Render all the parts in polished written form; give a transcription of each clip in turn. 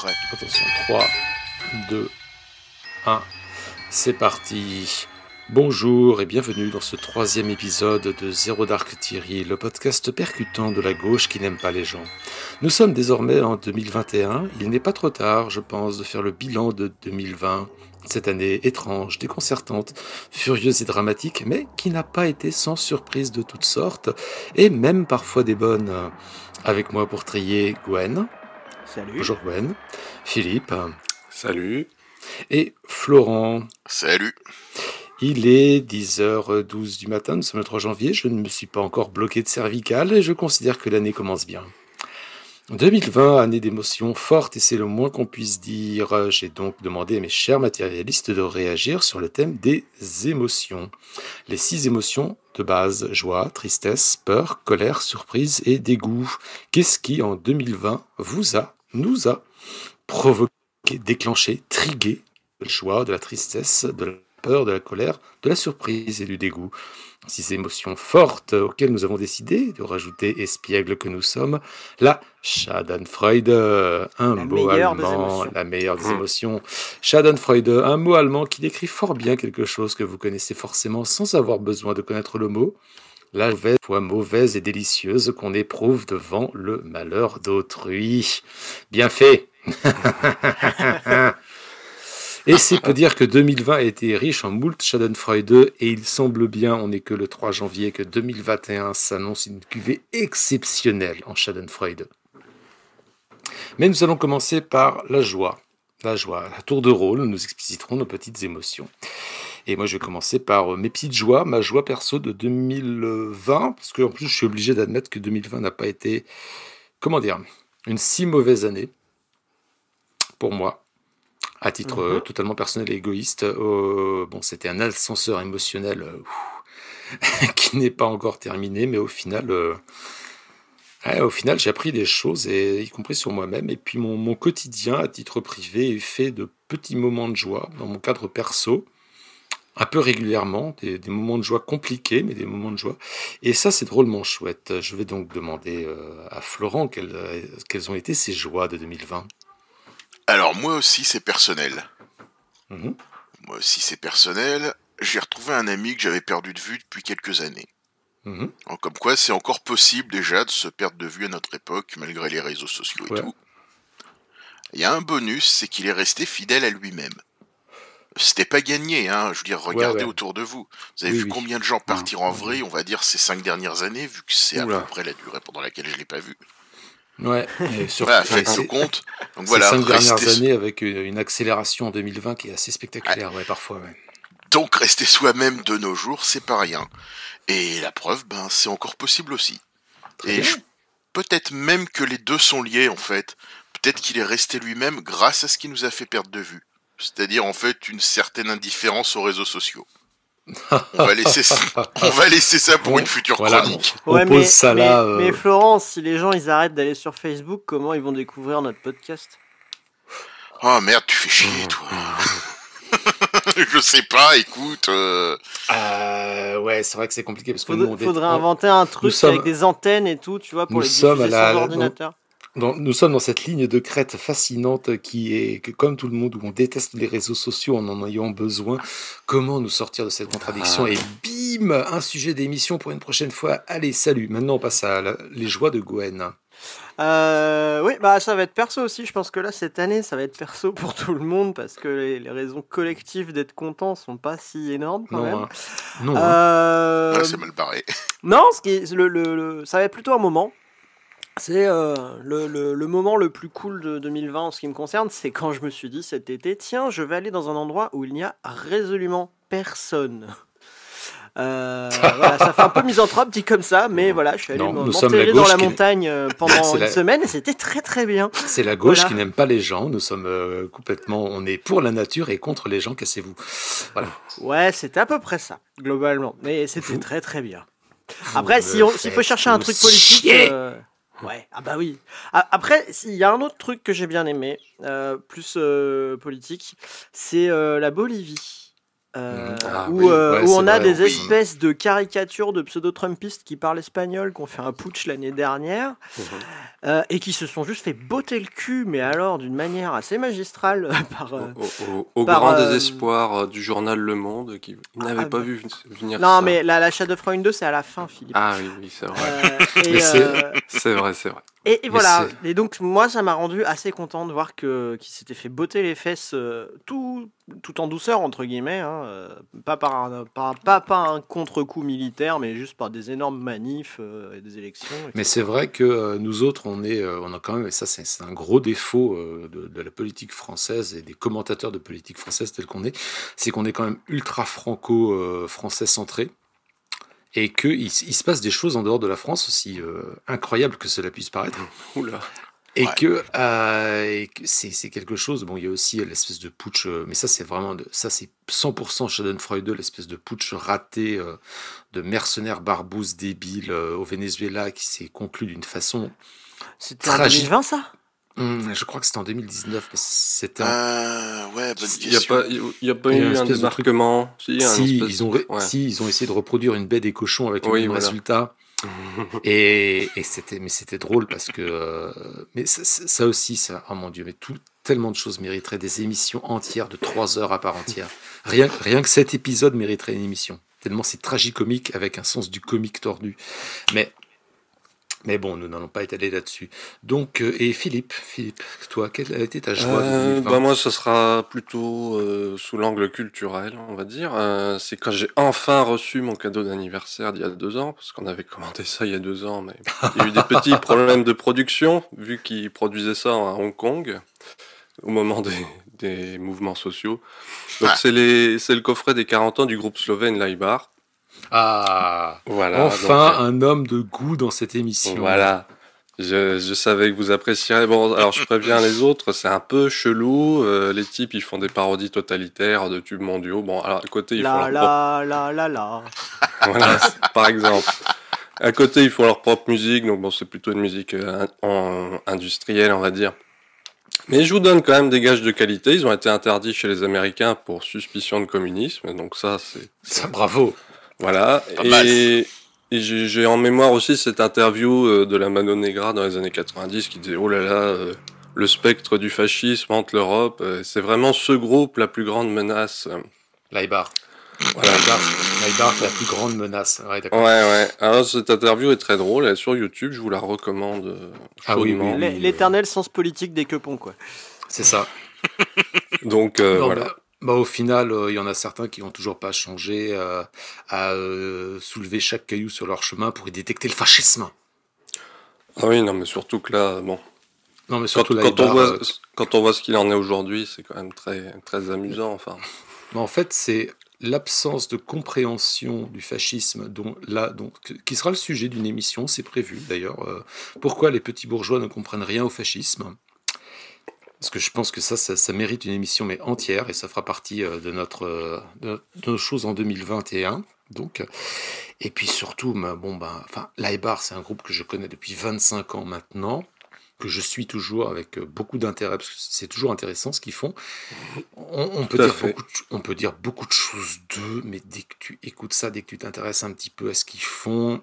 prêt. Attention, 3, 2, 1, c'est parti. Bonjour et bienvenue dans ce 3e épisode de Zero Dark Thierry, le podcast percutant de la gauche qui n'aime pas les gens. Nous sommes désormais en 2021, il n'est pas trop tard, je pense, de faire le bilan de 2020, cette année étrange, déconcertante, furieuse et dramatique, mais qui n'a pas été sans surprise de toutes sortes, et même parfois des bonnes. Avec moi pour trier Gwen. Salut. Bonjour Gwen. Philippe. Salut. Et Florent. Salut. Il est 10h12 du matin, nous sommes le 3 janvier, je ne me suis pas encore bloqué de cervicale et je considère que l'année commence bien. 2020, année d'émotions fortes et c'est le moins qu'on puisse dire. J'ai donc demandé à mes chers matérialistes de réagir sur le thème des émotions. Les 6 émotions de base, joie, tristesse, peur, colère, surprise et dégoût. Qu'est-ce qui, en 2020, nous a provoqué, déclenché, trigué de la joie, de la tristesse, de la peur, de la colère, de la surprise et du dégoût. 6 émotions fortes auxquelles nous avons décidé de rajouter, espiègles que nous sommes, la Schadenfreude, un mot allemand, la meilleure des émotions. Schadenfreude, un mot allemand qui décrit fort bien quelque chose que vous connaissez forcément sans avoir besoin de connaître le mot. La mauvaise et délicieuse qu'on éprouve devant le malheur d'autrui. Bien fait. Et c'est peut dire que 2020 a été riche en moult Schadenfreude et il semble bien, on n'est que le 3 janvier, que 2021 s'annonce une cuvée exceptionnelle en Schadenfreude. Mais nous allons commencer par la joie. La joie. À tour de rôle, nous expliciterons nos petites émotions. Et moi, je vais commencer par mes petites joies, ma joie perso de 2020, parce qu'en plus, je suis obligé d'admettre que 2020 n'a pas été, une si mauvaise année pour moi. À titre totalement personnel et égoïste, c'était un ascenseur émotionnel qui n'est pas encore terminé, mais au final, j'ai appris des choses, y compris sur moi-même. Et puis mon quotidien, à titre privé, est fait de petits moments de joie dans mon cadre perso, un peu régulièrement, des moments de joie compliqués, mais des moments de joie. Et ça, c'est drôlement chouette. Je vais donc demander à Florent quelles ont été ses joies de 2020. Alors moi aussi c'est personnel. Mmh. Moi aussi c'est personnel. J'ai retrouvé un ami que j'avais perdu de vue depuis quelques années. Mmh. Alors, comme quoi c'est encore possible déjà de se perdre de vue à notre époque malgré les réseaux sociaux et tout. Il y a un bonus, c'est qu'il est resté fidèle à lui-même. C'était pas gagné, hein. Je veux dire, regardez autour de vous. Vous avez vu combien de gens partir en vrille, on va dire, ces 5 dernières années, vu que c'est à peu près la durée pendant laquelle je l'ai pas vu. Ouais, et faites le compte. Donc ces 5 dernières années avec une accélération en 2020 qui est assez spectaculaire, parfois. Ouais. Donc rester soi-même de nos jours, c'est pas rien. Et la preuve, c'est encore possible aussi. Peut-être même que les deux sont liés en fait. Peut-être qu'il est resté lui-même grâce à ce qui nous a fait perdre de vue. C'est-à-dire en fait une certaine indifférence aux réseaux sociaux. On va laisser ça pour une future chronique. On pose ça là. Mais Florence, si les gens ils arrêtent d'aller sur Facebook, comment ils vont découvrir notre podcast ? Oh merde, tu fais chier toi. Je sais pas, écoute. Ouais, c'est vrai que c'est compliqué parce que faudrait inventer un truc avec des antennes et tout, tu vois, pour les diffuser sur l'ordinateur. Nous sommes dans cette ligne de crête fascinante qui est que, comme tout le monde, où on déteste les réseaux sociaux en ayant besoin. Comment nous sortir de cette contradiction ? Et bim, un sujet d'émission pour une prochaine fois. Allez, salut. Maintenant, on passe à les joies de Gwen. Oui, ça va être perso aussi. Je pense que là, cette année, ça va être perso pour tout le monde parce que les raisons collectives d'être content sont pas si énormes quand même. Non. C'est mal barré. Non, ça va être plutôt un moment. C'est le moment le plus cool de 2020 en ce qui me concerne, c'est quand je me suis dit cet été, tiens, je vais aller dans un endroit où il n'y a résolument personne. Ça fait un peu misanthrope dit comme ça, mais voilà, je suis allé m'enterrer dans la montagne pendant une semaine et c'était très très bien. C'est la gauche qui n'aime pas les gens, nous sommes on est pour la nature et contre les gens, cassez-vous. Voilà. Ouais, c'était à peu près ça, globalement, mais c'était très très bien. Après, s'il faut chercher un truc politique... Ouais, oui. Après, il y a un autre truc que j'ai bien aimé, plus politique, c'est la Bolivie. où Ouais, on c'est a vrai, des oui. espèces de caricatures de pseudo-trumpistes qui parlent espagnol, qui ont fait un putsch l'année dernière, et qui se sont juste fait botter le cul, mais alors d'une manière assez magistrale par... Au par, grand euh, désespoir du journal Le Monde, qui n'avait pas bah, vu venir Non, ça. mais la Schadenfreude 2, c'est à la fin, Philippe. Ah oui, c'est vrai. Et, Mais c'est- C'est vrai, c'est vrai. et Mais voilà. c'est- Et donc, moi, ça m'a rendu assez content de voir qu'il s'était fait botter les fesses tout en douceur, entre guillemets. Hein, pas par un contre-coup militaire, mais juste par des énormes manifs et des élections. Mais etc. c'est vrai que nous autres, on a quand même, et ça c'est un gros défaut de la politique française et des commentateurs de politique française tels qu'on est, c'est qu'on est quand même ultra franco-français centré. Et qu'il se passe des choses en dehors de la France, aussi incroyables que cela puisse paraître. Oula. Et Ouais. que c'est quelque chose. Bon, il y a aussi l'espèce de putsch, mais ça c'est vraiment ça c'est 100% Schadenfreude, l'espèce de putsch raté de mercenaires barbouzes débiles au Venezuela qui s'est conclu d'une façon. C'était en Tragique. 2020, ça? Je crois que c'était en 2019, mais c'était Ouais, bonne Il n'y a question. pas, il y a pas Il y a eu une un espèce de truc- débarquement. Si, un si espèce ils ont, de- ouais. si ils ont essayé de reproduire une baie des cochons avec le Oui, même voilà. résultat. Et c'était drôle parce que mais ça aussi ça, oh mon Dieu, mais tellement de choses mériteraient des émissions entières de 3 heures à part entière. Rien que cet épisode mériterait une émission, tellement c'est tragicomique avec un sens du comique tordu. Mais bon, nous n'allons pas étaler là-dessus. Donc, et Philippe, toi, quelle a été ta joie de 2020? Bah moi, ce sera plutôt sous l'angle culturel, on va dire. C'est quand j'ai enfin reçu mon cadeau d'anniversaire d'il y a 2 ans, parce qu'on avait commandé ça il y a 2 ans, mais il y a eu des petits problèmes de production, vu qu'ils produisaient ça à Hong Kong, au moment des mouvements sociaux. Donc Ah. c'est le coffret des 40 ans du groupe slovène Laibar. Ah, Voilà. enfin donc, un homme de goût dans cette émission. voilà. Je savais que vous apprécierez. Bon, alors je préviens les autres, c'est un peu chelou. Les types, ils font des parodies totalitaires de tubes mondiaux. Bon, alors à côté, ils font La leur propre... la la la la. Voilà, par exemple. À côté, ils font leur propre musique. Donc bon, c'est plutôt une musique industrielle, on va dire. Mais je vous donne quand même des gages de qualité. Ils ont été interdits chez les Américains pour suspicion de communisme. Donc ça, c'est... Ça, bravo. Voilà. Pas mal. Et j'ai en mémoire aussi cette interview de la Mano Negra dans les années 90 qui disait « Oh là là, le spectre du fascisme hante l'Europe. C'est vraiment ce groupe la plus grande menace. » Laibar. Voilà. Laibar, c'est la plus grande menace. Ouais, d'accord. Ouais. Alors cette interview est très drôle. Elle est sur YouTube. Je vous la recommande Ah oui, chaudement. oui. L'éternel sens politique des quepons, quoi. C'est ça. Donc Non, voilà. au final, il y en a certains qui n'ont toujours pas changé à soulever chaque caillou sur leur chemin pour y détecter le fascisme. Ah oui, non, mais surtout que là, bon, Non, mais quand, surtout quand on Laibar. voit, quand on voit ce qu'il en est aujourd'hui, c'est quand même très, très amusant. Enfin, Mais en fait, c'est l'absence de compréhension du fascisme qui sera le sujet d'une émission, c'est prévu d'ailleurs. Pourquoi les petits bourgeois ne comprennent rien au fascisme? Parce que je pense que ça mérite une émission mais entière et ça fera partie de nos choses en 2021. Donc, et puis surtout, Laibar, c'est un groupe que je connais depuis 25 ans maintenant, que je suis toujours avec beaucoup d'intérêt, parce que c'est toujours intéressant ce qu'ils font. On peut Tout à dire fait. on peut dire beaucoup de choses d'eux, mais dès que tu écoutes ça, dès que tu t'intéresses un petit peu à ce qu'ils font,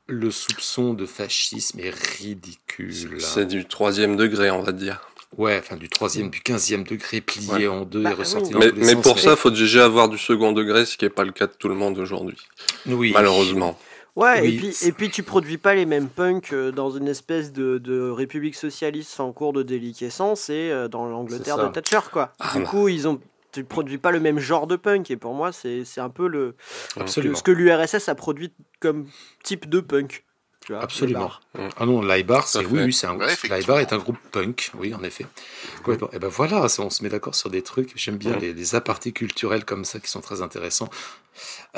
le soupçon de fascisme est ridicule. c'est du 3e degré, on va dire. Ouais, enfin du 3e, du 15e degré, plié Ouais. en deux Bah, et ressorti oui. dans Mais, tous les mais sens. pour ça, faut déjà avoir du second degré, ce qui n'est pas le cas de tout le monde aujourd'hui, Oui. malheureusement. Ouais, Oui, et puis tu produis pas les mêmes punks dans une espèce de république socialiste en cours de déliquescence et dans l'Angleterre C'est ça. de Thatcher, quoi. Ah, Du bah. coup, tu produis pas le même genre de punk, et pour moi, c'est un peu Absolument. ce que l'URSS a produit comme type de punk. Tu vois, Absolument. les bars. Ah non, Laibar, Tout à fait. oui, Ouais, effectivement. Laibar est un groupe punk, oui, en effet. Complètement. Et ben voilà, on se met d'accord sur des trucs. J'aime bien les apartés culturels comme ça qui sont très intéressants.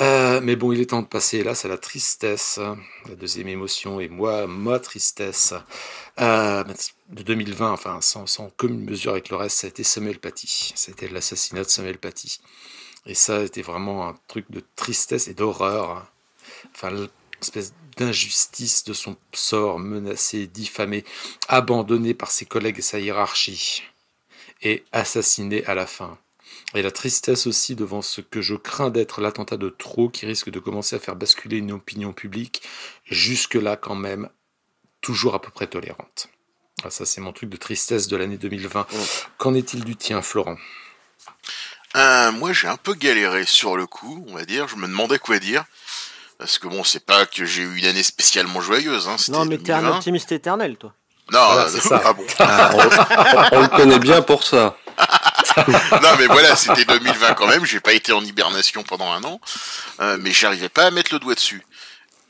Mais bon, il est temps de passer, hélas, à la tristesse, la deuxième émotion, et ma tristesse de 2020, enfin, sans commune mesure avec le reste, ça a été Samuel Paty. Ça a été l'assassinat de Samuel Paty. Et ça a été vraiment un truc de tristesse et d'horreur. Enfin, l'espèce d'injustice de son sort, menacé, diffamé, abandonné par ses collègues et sa hiérarchie, et assassiné à la fin. Et la tristesse aussi devant ce que je crains d'être l'attentat de trop qui risque de commencer à faire basculer une opinion publique jusque-là quand même toujours à peu près tolérante. Ah, ça c'est mon truc de tristesse de l'année 2020. Qu'en est-il du tien, Florent? Moi, j'ai un peu galéré sur le coup, on va dire. Je me demandais quoi dire. Parce que bon, c'est pas que j'ai eu une année spécialement joyeuse, hein. C'était Non, mais t'es un 2020. optimiste éternel, toi. Non, Voilà, c'est ça. ah bon. On le connaît bien pour ça. Non, mais voilà, c'était 2020 quand même. J'ai pas été en hibernation pendant un an. Mais j'arrivais pas à mettre le doigt dessus.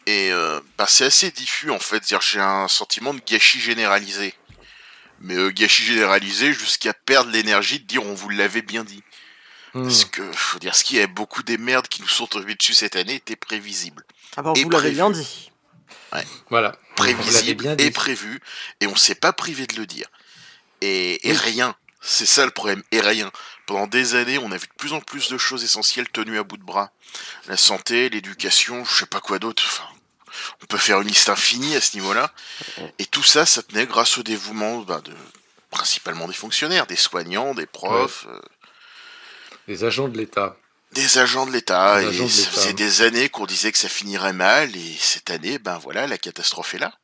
Et c'est assez diffus, en fait. C'est-à-dire, j'ai un sentiment de gâchis généralisé. Mais gâchis généralisé jusqu'à perdre l'énergie de dire on vous l'avait bien dit. Parce que, faut dire, ce qu'il y a beaucoup des merdes qui nous sont tombées dessus cette année était prévisible. Ah bah, Et vous l'avez prévu. bien dit. Voilà. Vous l'avez Prévisible bien et dit. prévu. Et on s'est pas privé de le dire. Et rien. C'est ça le problème. Et rien. Pendant des années, on a vu de plus en plus de choses essentielles tenues à bout de bras. La santé, l'éducation, je sais pas quoi d'autre. Enfin, on peut faire une liste infinie à ce niveau-là. Et tout ça, ça tenait grâce au dévouement principalement des fonctionnaires, des soignants, des profs, Les agents de l'État. des agents de l'État. Des Et agents de ça l'État. faisait des années qu'on disait que ça finirait mal. Et cette année, voilà, la catastrophe est là.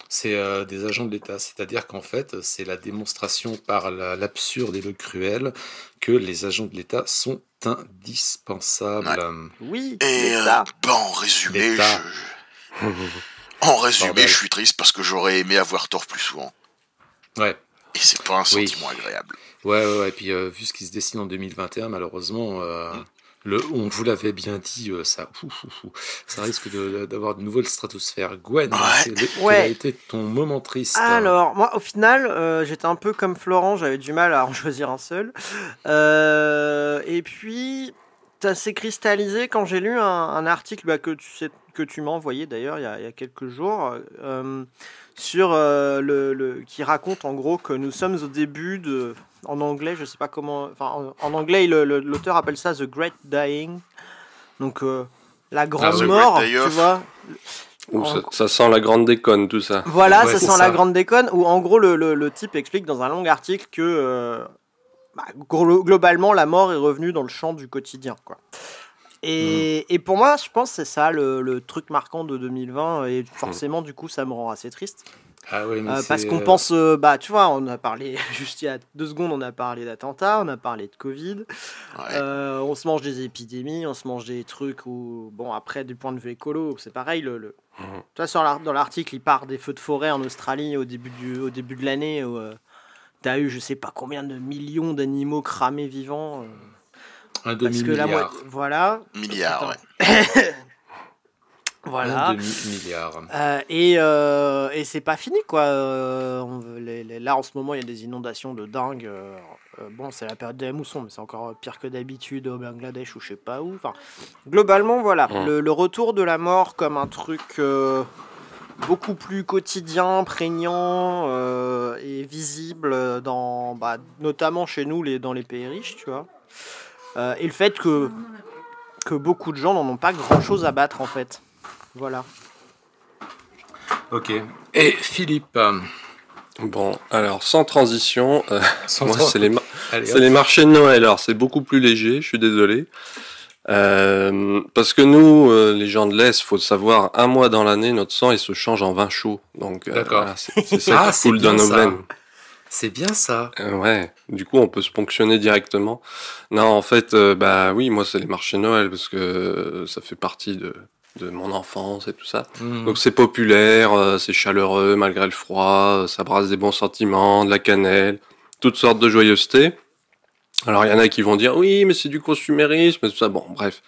C'est des agents de l'État, c'est-à-dire qu'en fait, c'est la démonstration par l'absurde et le cruel que les agents de l'État sont indispensables. Ouais. Oui, Et l'État. en résumé, L'État. Bordel. je suis triste parce que j'aurais aimé avoir tort plus souvent. Ouais. Et c'est pas un Oui. sentiment agréable. Ouais. Et puis, vu ce qui se dessine en 2021, malheureusement, on vous l'avait bien dit, ça risque d'avoir de nouvelles stratosphères. Gwen, Ouais. quel a été ton moment triste? Alors, moi, au final, j'étais un peu comme Florent, j'avais du mal à en choisir un seul. Et puis, ça s'est cristallisé quand j'ai lu un article que tu m'as envoyé d'ailleurs il y a quelques jours, sur qui raconte en gros que nous sommes au début de... En anglais, je sais pas comment... Enfin, en anglais, l'auteur appelle ça The Great Dying. Donc, la grande oui. mort, Great Die tu Off. vois. Ouh, ça sent la grande déconne, tout ça. Voilà, Ouais, ça c'est sent ça. la grande déconne, où en gros le type explique dans un long article que globalement la mort est revenue dans le champ du quotidien, quoi. Et pour moi, je pense que c'est ça le truc marquant de 2020, et forcément du coup ça me rend assez triste. Ah oui, mais Parce c'est, qu'on pense, tu vois, on a parlé juste il y a 2 secondes, on a parlé d'attentats, on a parlé de Covid, Ouais. on se mange des épidémies, on se mange des trucs où, bon, après, du point de vue écolo, c'est pareil. Tu vois, dans l'article, il part des feux de forêt en Australie au début de l'année où t'as eu je sais pas combien de millions d'animaux cramés vivants. un Parce que la demi-milliard. moitié. Voilà. Milliards, Putain. ouais. Voilà. Un demi-milliard. Et c'est pas fini, quoi. Là, en ce moment, il y a des inondations de dingue. Bon, c'est la période de la mousson, mais c'est encore pire que d'habitude au Bangladesh ou je sais pas où. Enfin, globalement, voilà. Le retour de la mort comme un truc beaucoup plus quotidien, prégnant et visible, notamment chez nous, dans les pays riches, tu vois. Et le fait que beaucoup de gens n'en ont pas grand-chose à battre, en fait. Voilà. Ok. Et Philippe, Bon, alors sans transition, moi c'est Allez, les marchés de Noël. Alors c'est beaucoup plus léger, je suis désolé. Parce que nous, les gens de l'Est, faut savoir, un mois dans l'année, notre sang il se change en vin chaud. Donc D'accord. voilà, c'est ça Ah, qui c'est coule dans bien nos ça. veines. C'est bien ça. Ouais, du coup on peut se ponctionner directement. Non, en fait, oui, moi c'est les marchés de Noël parce que ça fait partie de mon enfance et tout ça. Donc c'est populaire, c'est chaleureux malgré le froid, ça brasse des bons sentiments, de la cannelle, toutes sortes de joyeuseté. Alors il y en a qui vont dire oui mais c'est du consumérisme et tout ça. Bon bref,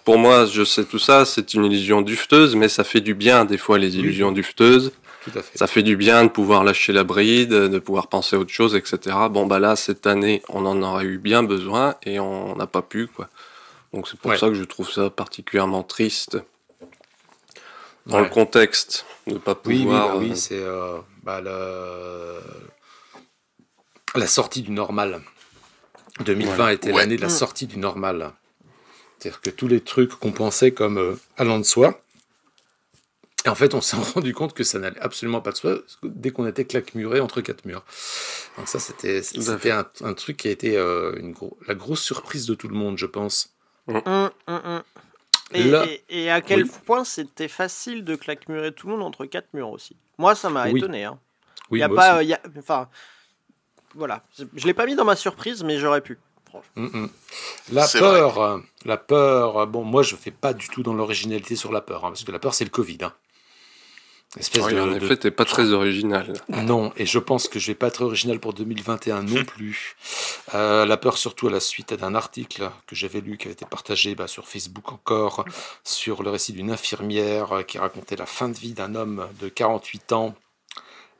pour moi je sais tout ça, c'est une illusion dufteuse, mais ça fait du bien des fois les illusions dufteuses. Tout à fait. Ça fait du bien de pouvoir lâcher la bride, de pouvoir penser à autre chose, etc. Bon là cette année on en aurait eu bien besoin et on n'a pas pu, quoi. Donc c'est pour ça que je trouve ça particulièrement triste. Dans le contexte, de ne pas pouvoir... Oui, c'est la sortie du normal. 2020 était l'année de la sortie du normal. C'est-à-dire que tous les trucs qu'on pensait comme allant de soi, et en fait on s'est rendu compte que ça n'allait absolument pas de soi dès qu'on était claquemuré entre 4 murs. Donc ça, c'était Tout à fait. un truc qui a été la grosse surprise de tout le monde, je pense. Et, Là, et à quel oui. point c'était facile de claquemurer tout le monde entre quatre murs aussi. Moi, ça m'a Oui. étonné. Hein. Oui, Y a moi pas, aussi. enfin, voilà. Je l'ai pas mis dans ma surprise, mais j'aurais pu. Franchement. C'est vrai. La peur. Bon, moi, je fais pas du tout dans l'originalité sur la peur, hein, parce que la peur, c'est le Covid. Hein. Espèce Oui, en effet, t'es pas très original. Non, et je pense que je vais pas être original pour 2021 non plus. La peur surtout à la suite d'un article que j'avais lu, qui a été partagé sur Facebook encore, sur le récit d'une infirmière qui racontait la fin de vie d'un homme de 48 ans,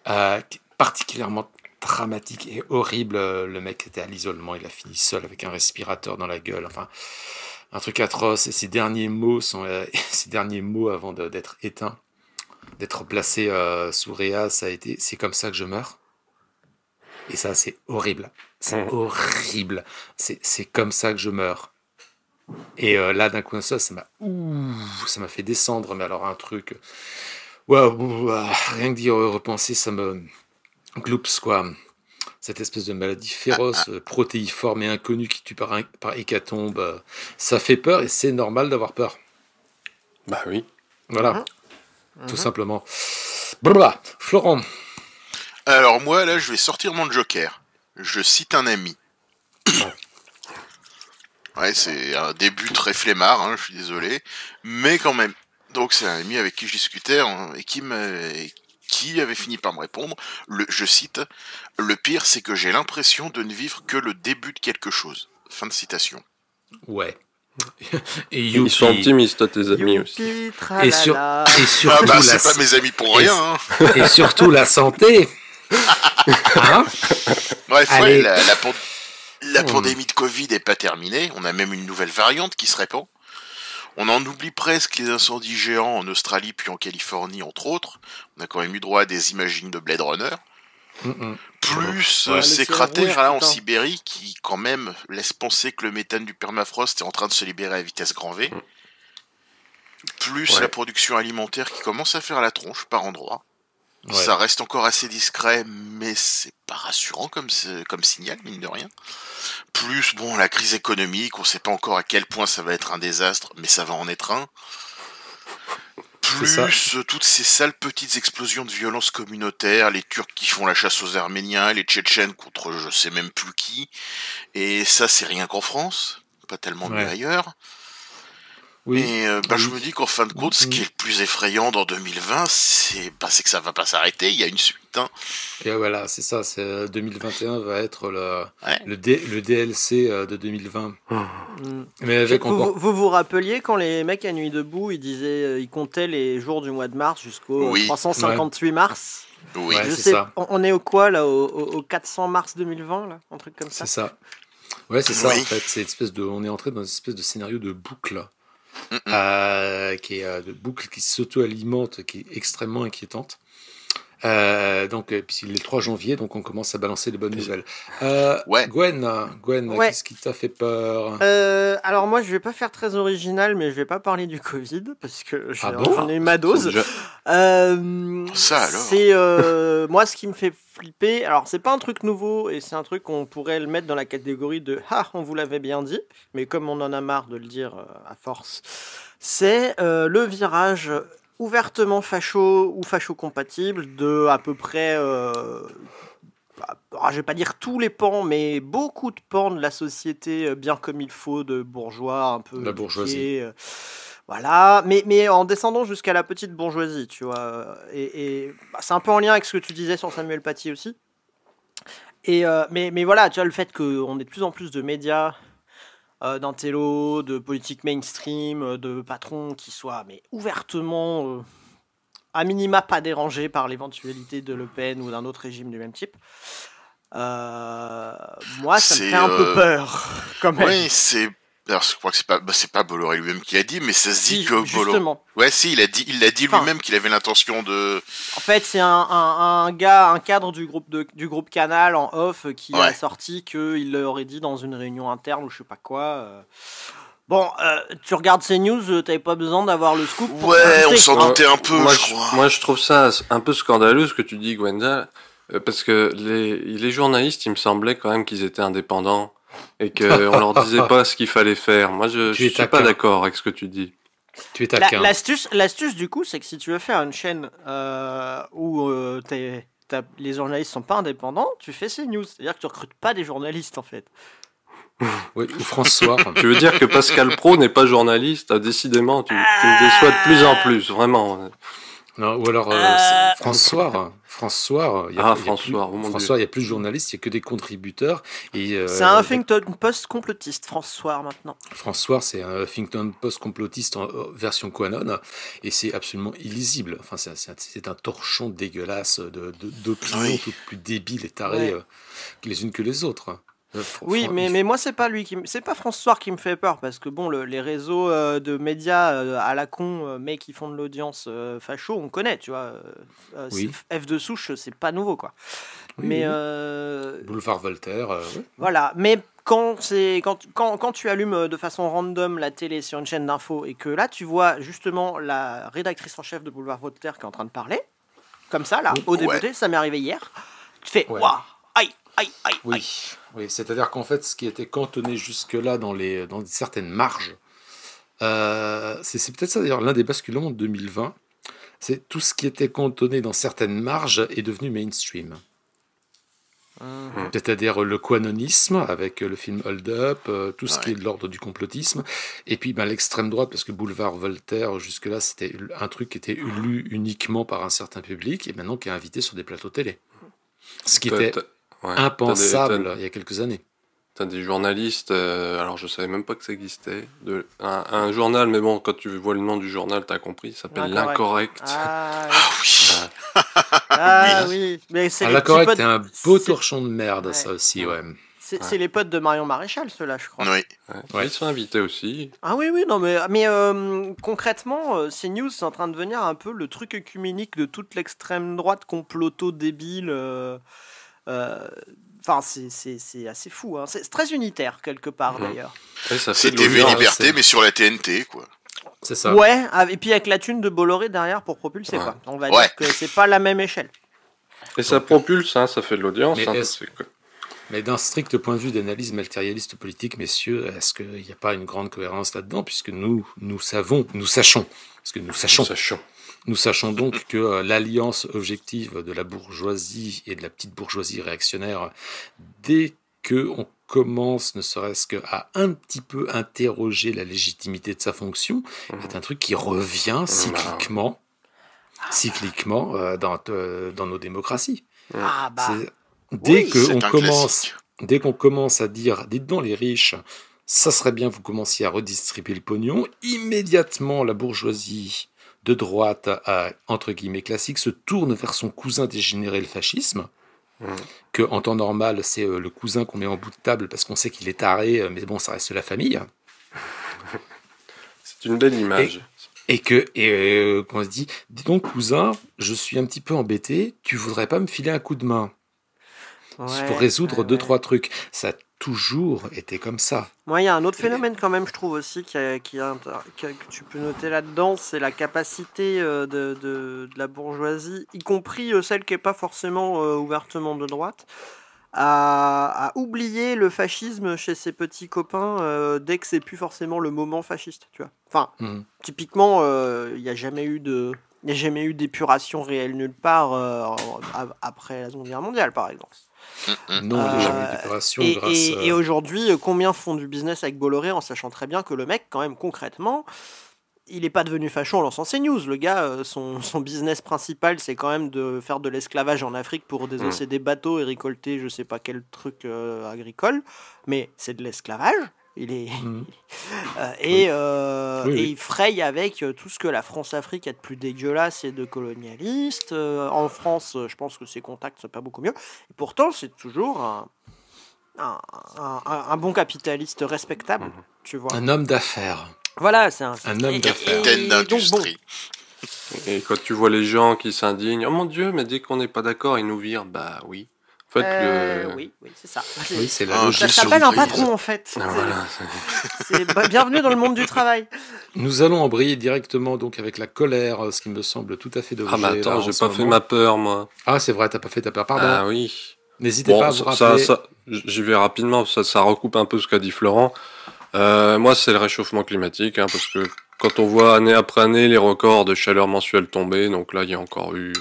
qui est particulièrement dramatique et horrible. Le mec était à l'isolement, il a fini seul avec un respirateur dans la gueule, enfin un truc atroce. Et ses derniers mots sont ses derniers mots avant d'être éteint, d'être placé sous réa, ça a été « c'est comme ça que je meurs ». Et ça, c'est horrible. C'est horrible. C'est comme ça que je meurs. Et là, d'un coup, ça m'a fait descendre. Mais alors, un truc... rien que d'y repenser, ça me gloups, quoi. Cette espèce de maladie féroce, protéiforme et inconnue qui tue par hécatombe, ça fait peur et c'est normal d'avoir peur. Bah oui. Voilà, tout simplement. Blablabla. Florent. Alors moi, là, je vais sortir mon Joker. Je cite un ami. Ouais, c'est un début très flemmard, hein, je suis désolé. Mais quand même. Donc c'est un ami avec qui je discutais et qui avait fini par me répondre. Je cite, « Le pire, c'est que j'ai l'impression de ne vivre que le début de quelque chose. » Fin de citation. Ouais. Et Ils sont optimistes, tes amis aussi. Youpi, Et, tralala. et Ah surtout bah, la c'est pas mes amis pour rien, hein. et surtout la santé. Hein? Bref, Allez. ouais, la pandémie de Covid est pas terminée. On a même une nouvelle variante qui se répand. On en oublie presque les incendies géants en Australie puis en Californie, entre autres. On a quand même eu droit à des images de Blade Runner. Plus Ouais, ces le ciel cratères rouge, là en putain. Sibérie qui quand même laissent penser que le méthane du permafrost est en train de se libérer à vitesse grand V. Plus Ouais. la production alimentaire qui commence à faire la tronche par endroits. Ouais. Ça reste encore assez discret, mais c'est pas rassurant comme signal, mine de rien. Plus, bon, la crise économique, on sait pas encore à quel point ça va être un désastre, mais ça va en être un. Plus toutes ces sales petites explosions de violence communautaire, les Turcs qui font la chasse aux Arméniens, les Tchétchènes contre je sais même plus qui. Et ça, c'est rien qu'en France, pas tellement mieux ailleurs. Oui. Et je me dis qu'en fin de compte, ce qui est le plus effrayant dans 2020, c'est que ça va pas s'arrêter, il y a une suite. Hein. Et voilà, c'est ça. 2021 va être Ouais. le DLC de 2020. Mm. Mais avec encore... Vous rappeliez quand les mecs à Nuit Debout, ils disaient, ils comptaient les jours du mois de mars jusqu'au Oui. 358 mars. Oui. Ouais, Je c'est sais, ça. on est au quoi là, au 400 mars 2020 là, un truc comme ça. C'est ça. Ouais, c'est ça Oui. en fait. C'est une espèce de, on est entré dans une espèce de scénario de boucle, qui est de boucle qui s'auto-alimente, qui est extrêmement inquiétante. Donc, puisqu'il est le 3 janvier, donc on commence à balancer les bonnes nouvelles. Ouais. Gwen, Ouais. qu'est-ce qui t'a fait peur? Alors moi je vais pas faire très original, mais je vais pas parler du Covid parce que Ah bon j'en ai eu ma dose. Déjà- Ça, alors. C'est moi ce qui me fait flipper. Alors c'est pas un truc nouveau et c'est un truc qu'on pourrait le mettre dans la catégorie de on vous l'avait bien dit, mais comme on en a marre de le dire à force, c'est le virage ouvertement facho ou facho compatible de à peu près je vais pas dire tous les pans, mais beaucoup de pans de la société bien comme il faut, de bourgeois un peu La bourgeoisie. éduqués, voilà, mais en descendant jusqu'à la petite bourgeoisie, tu vois. Et c'est un peu en lien avec ce que tu disais sur Samuel Paty aussi. Et mais voilà, tu vois, le fait qu'on ait de plus en plus de médias, d'intello, de politique mainstream, de patrons qui soient mais ouvertement, à minima pas dérangés par l'éventualité de Le Pen ou d'un autre régime du même type. Moi, ça me C'est, fait un peu peur, quand même. Oui, c'est. Alors, je crois que c'est pas Bolloré lui-même qui l'a dit, mais ça se dit Si, que Bolloré. justement. Ouais, si, il l'a dit Enfin, lui-même qu'il avait l'intention de. En fait, c'est un gars, un cadre du groupe Canal en off qui a Ouais. sorti qu'il aurait dit dans une réunion interne ou je sais pas quoi. Bon, tu regardes ces news, t'avais pas besoin d'avoir le scoop. Pour Ouais, t'en on douter, s'en quoi. doutait un peu, moi, je crois. moi, je trouve ça un peu scandaleux ce que tu dis, Gwenda. Parce que les journalistes, il me semblait quand même qu'ils étaient indépendants et qu'on leur disait pas ce qu'il fallait faire. Moi, je suis pas d'accord avec ce que tu dis. Tu es taquin. L'astuce, du coup, c'est que si tu veux faire une chaîne où les journalistes sont pas indépendants, tu fais CNews. C'est-à-dire que tu recrutes pas des journalistes, en fait. Oui, ou François. Tu veux dire que Pascal Praud n'est pas journaliste? Décidément, tu me déçois de plus en plus, vraiment. Non, ou alors François. François, il y a plus de journalistes, il y a que des contributeurs. C'est un Huffington Post complotiste, François, maintenant. François, c'est un Huffington Post complotiste en version QAnon, et c'est absolument illisible. Enfin, c'est un torchon dégueulasse d'opinions toutes plus débiles et tarées les unes que les autres. Oui, mais moi c'est pas François qui me fait peur, parce que bon, les réseaux de médias à la con, mais qui font de l'audience facho, on connaît, tu vois. Oui. F de souche, c'est pas nouveau, quoi. Oui, mais Boulevard Voltaire. Voilà, mais quand tu allumes de façon random la télé sur une chaîne d'infos et que là tu vois justement la rédactrice en chef de Boulevard Voltaire qui est en train de parler, comme ça, là, au débuté, ça m'est arrivé hier, tu fais waouh, aïe. Oui, c'est-à-dire qu'en fait, ce qui était cantonné jusque-là dans certaines marges, c'est peut-être ça d'ailleurs l'un des basculements de 2020, c'est tout ce qui était cantonné dans certaines marges est devenu mainstream. C'est-à-dire le quanonisme avec le film Hold Up, tout ce qui est de l'ordre du complotisme, et puis l'extrême droite, parce que Boulevard Voltaire, jusque-là, c'était un truc qui était lu uniquement par un certain public, et maintenant qui est invité sur des plateaux télé. Ce qui était impensable il y a quelques années. T'as des journalistes, alors je savais même pas que ça existait, un journal, mais bon, quand tu vois le nom du journal, t'as compris, ça s'appelle L'Incorrect. Oui. Mais c'est L'Incorrect, c'est un beau torchon de merde, ça aussi, C'est les potes de Marion Maréchal, ceux-là, je crois. Oui. Ils sont invités aussi. Ah oui, non, mais concrètement, CNews, c'est en train de devenir un peu le truc œcuménique de toute l'extrême droite comploto-débile. Enfin, c'est assez fou. Hein. C'est très unitaire, quelque part, d'ailleurs. C'est TV Liberté, mais sur la TNT, quoi. C'est ça. Ouais, et puis avec la thune de Bolloré derrière pour propulser, quoi. On va dire que c'est pas la même échelle. Et ça propulse, ça fait de l'audience. Mais d'un strict point de vue d'analyse matérialiste politique, messieurs, est-ce qu'il n'y a pas une grande cohérence là-dedans, puisque nous sachons donc que l'alliance objective de la bourgeoisie et de la petite bourgeoisie réactionnaire, dès qu'on commence ne serait-ce qu'à un petit peu interroger la légitimité de sa fonction, est un truc qui revient cycliquement dans nos démocraties. Dès qu'on commence à dire, dites donc les riches, ça serait bien que vous commenciez à redistribuer le pognon, immédiatement la bourgeoisie de droite, entre guillemets classique, se tourne vers son cousin dégénéré, le fascisme, que en temps normal, c'est le cousin qu'on met en bout de table parce qu'on sait qu'il est taré, mais bon, ça reste la famille. C'est une belle image. Et qu'on se dit, dis donc cousin, je suis un petit peu embêté, tu voudrais pas me filer un coup de main pour résoudre 2-3 trucs. Ça a toujours été comme ça. Moi, il y a un autre phénomène quand même, je trouve aussi, que tu peux noter là-dedans, c'est la capacité de la bourgeoisie, y compris celle qui n'est pas forcément ouvertement de droite, à oublier le fascisme chez ses petits copains dès que c'est plus forcément le moment fasciste, tu vois. Enfin, typiquement, il n'y a jamais eu d'épuration réelle nulle part après la Seconde Guerre mondiale, par exemple. Non, il n'y a jamais eu d'épuration et aujourd'hui, combien font du business avec Bolloré en sachant très bien que le mec, quand même, concrètement, il n'est pas devenu facho en lançant CNews. Le gars, son business principal, c'est quand même de faire de l'esclavage en Afrique pour désosser des bateaux et récolter je sais pas quel truc agricole. Mais c'est de l'esclavage. Et il fraye avec tout ce que la France-Afrique a de plus dégueulasse et de colonialiste. En France, je pense que ses contacts sont pas beaucoup mieux. Et pourtant, c'est toujours un bon capitaliste respectable, tu vois. Un homme d'affaires. Voilà, c'est un homme d'affaires. D'industrie. Et quand tu vois les gens qui s'indignent, oh mon Dieu, mais dès qu'on n'est pas d'accord, ils nous virent. Bah oui. En fait, Oui, c'est ça. Oui, c'est la Ah, logique. Ça j'ai s'appelle un surprise. patron en fait. Voilà. Bienvenue dans le monde du travail. Nous allons embrayer directement donc avec la colère, ce qui me semble tout à fait de Ah bah objet, là, attends, en j'ai ce pas fait moment. ma peur, moi. Ah, c'est vrai, t'as pas fait ta peur, pardon. Ah oui. N'hésitez pas à vous rappeler. J'y vais rapidement, ça recoupe un peu ce qu'a dit Florent. Moi, c'est le réchauffement climatique, parce que quand on voit année après année les records de chaleur mensuelle tomber, donc là, il y a encore eu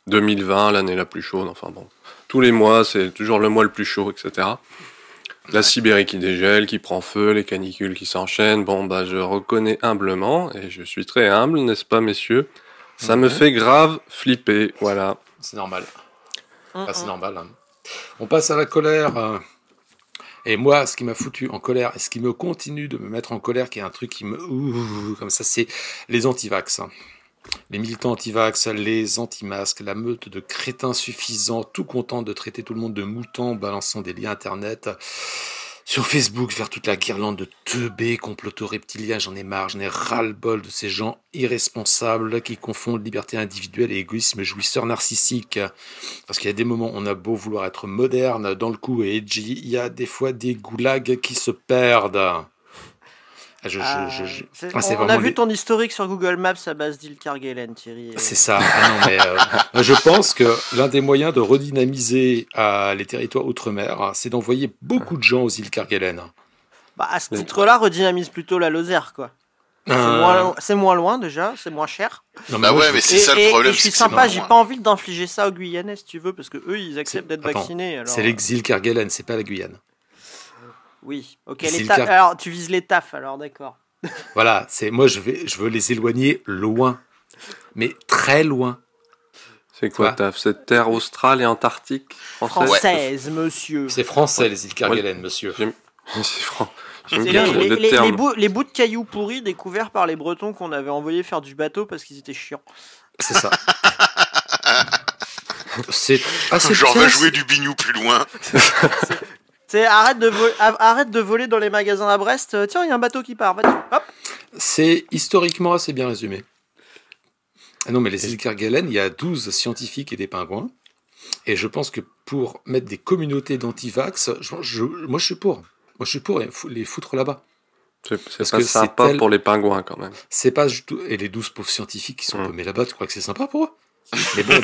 2020, l'année la plus chaude, enfin bon. Tous les mois, c'est toujours le mois le plus chaud, etc. La Sibérie qui dégèle, qui prend feu, les canicules qui s'enchaînent. Bon, bah, je reconnais humblement, et je suis très humble, n'est-ce pas, messieurs? Ça me fait grave flipper, voilà. C'est normal. Enfin, c'est normal. Hein. On passe à la colère. Et moi, ce qui m'a foutu en colère, et ce qui me continue de me mettre en colère, qui est un truc qui me... comme ça, c'est les antivax. Les militants anti-vax, les anti-masques, la meute de crétins suffisants, tout contents de traiter tout le monde de moutons, balançant des liens internet sur Facebook vers toute la guirlande de teubés, complotos reptiliens. J'en ai marre, j'en ai ras-le-bol de ces gens irresponsables qui confondent liberté individuelle et égoïsme jouisseur narcissique. Parce qu'il y a des moments, on a beau vouloir être moderne, dans le coup et edgy, il y a des fois des goulags qui se perdent. C'est On a vu ton historique sur Google Maps à base d'Il Kerguelen, Thierry. C'est ça. Ah non, mais, je pense que l'un des moyens de redynamiser les territoires outre-mer, c'est d'envoyer beaucoup de gens aux îles Kerguelen. Bah, à ce titre-là, redynamise plutôt la Lozère, quoi. C'est moins loin déjà, c'est moins cher. Non, Bah ouais, mais c'est ça le problème. Et je suis c'est que sympa, c'est j'ai loin. pas envie d'infliger ça aux Guyanais, si tu veux, parce que eux, ils acceptent d'être vaccinés. Alors... C'est l'exil Kerguelen, c'est pas la Guyane. Oui, ok. C'est Alors, tu vises les tafs, alors d'accord. Voilà, moi je veux les éloigner loin, mais très loin. C'est quoi, t'as cette terre australe et antarctique française, monsieur. C'est français les îles Kerguelen, monsieur. C'est les bouts de cailloux pourris découverts par les Bretons qu'on avait envoyés faire du bateau parce qu'ils étaient chiants. C'est ça. C'est assez Genre, va jouer du bignou plus loin. Arrête de voler dans les magasins à Brest. Tiens, il y a un bateau qui part. Vas-y, hop. C'est historiquement assez bien résumé. Ah non, mais les îles Kerguelen, il y a 12 scientifiques et des pingouins. Et je pense que pour mettre des communautés d'antivax, moi je suis pour. Moi je suis pour les foutre là-bas. C'est pas sympa pour les pingouins quand même. C'est pas du tout. Et les 12 pauvres scientifiques qui sont paumés là-bas, tu crois que c'est sympa pour eux? Mais bon,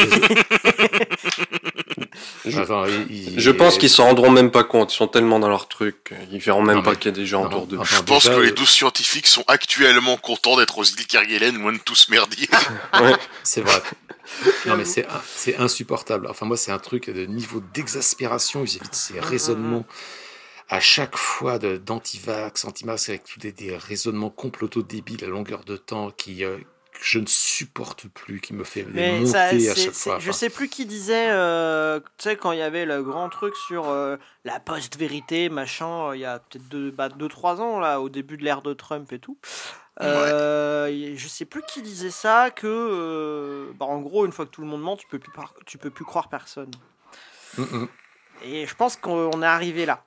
je pense qu'ils s'en rendront même pas compte. Ils sont tellement dans leur truc. Ils verront même pas qu'il y a des gens autour d'eux. Je pense que les 12 scientifiques sont actuellement contents d'être aux îles Kerguelen, loin de tous merdier. Ouais. C'est vrai. Non mais c'est insupportable. Enfin moi c'est un truc de niveau d'exaspération vis-à-vis de ces raisonnements à chaque fois d'antivax, anti-masque avec tous des raisonnements complotos débiles à longueur de temps que je ne supporte plus, qui me fait monter à chaque fois. Je sais plus qui disait, tu sais, quand il y avait le grand truc sur la post-vérité, machin, il y a peut-être 2-3 ans, là, au début de l'ère de Trump et tout. Je sais plus qui disait ça, que en gros, une fois que tout le monde ment, tu peux plus croire personne. Et je pense qu'on est arrivé là.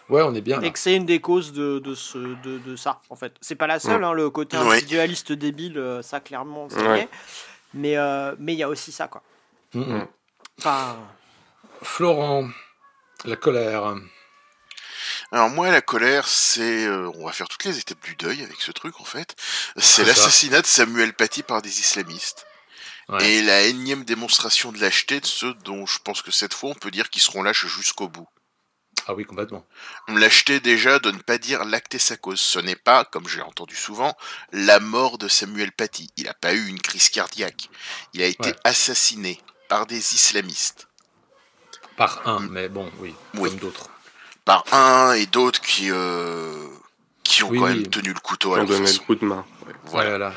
Ouais, on est bien. Et que c'est une des causes de ça, en fait. C'est pas la seule, le côté individualiste débile, ça clairement, c'est vrai. Mais il y a aussi ça, quoi. Enfin... Florent, la colère. Alors moi, la colère, c'est... on va faire toutes les étapes du deuil avec ce truc, en fait. C'est l'assassinat de Samuel Paty par des islamistes. Ouais. Et la énième démonstration de lâcheté de ceux dont je pense que cette fois, on peut dire qu'ils seront lâches jusqu'au bout. Ah oui, complètement. L'acheter déjà de ne pas dire l'acter sa cause. Ce n'est pas, comme j'ai entendu souvent, la mort de Samuel Paty. Il n'a pas eu une crise cardiaque. Il a été assassiné par des islamistes. Par un, mais bon, oui. Comme d'autres. Par un et d'autres qui ont quand même tenu le couteau à leur donné le coup de main. Voilà.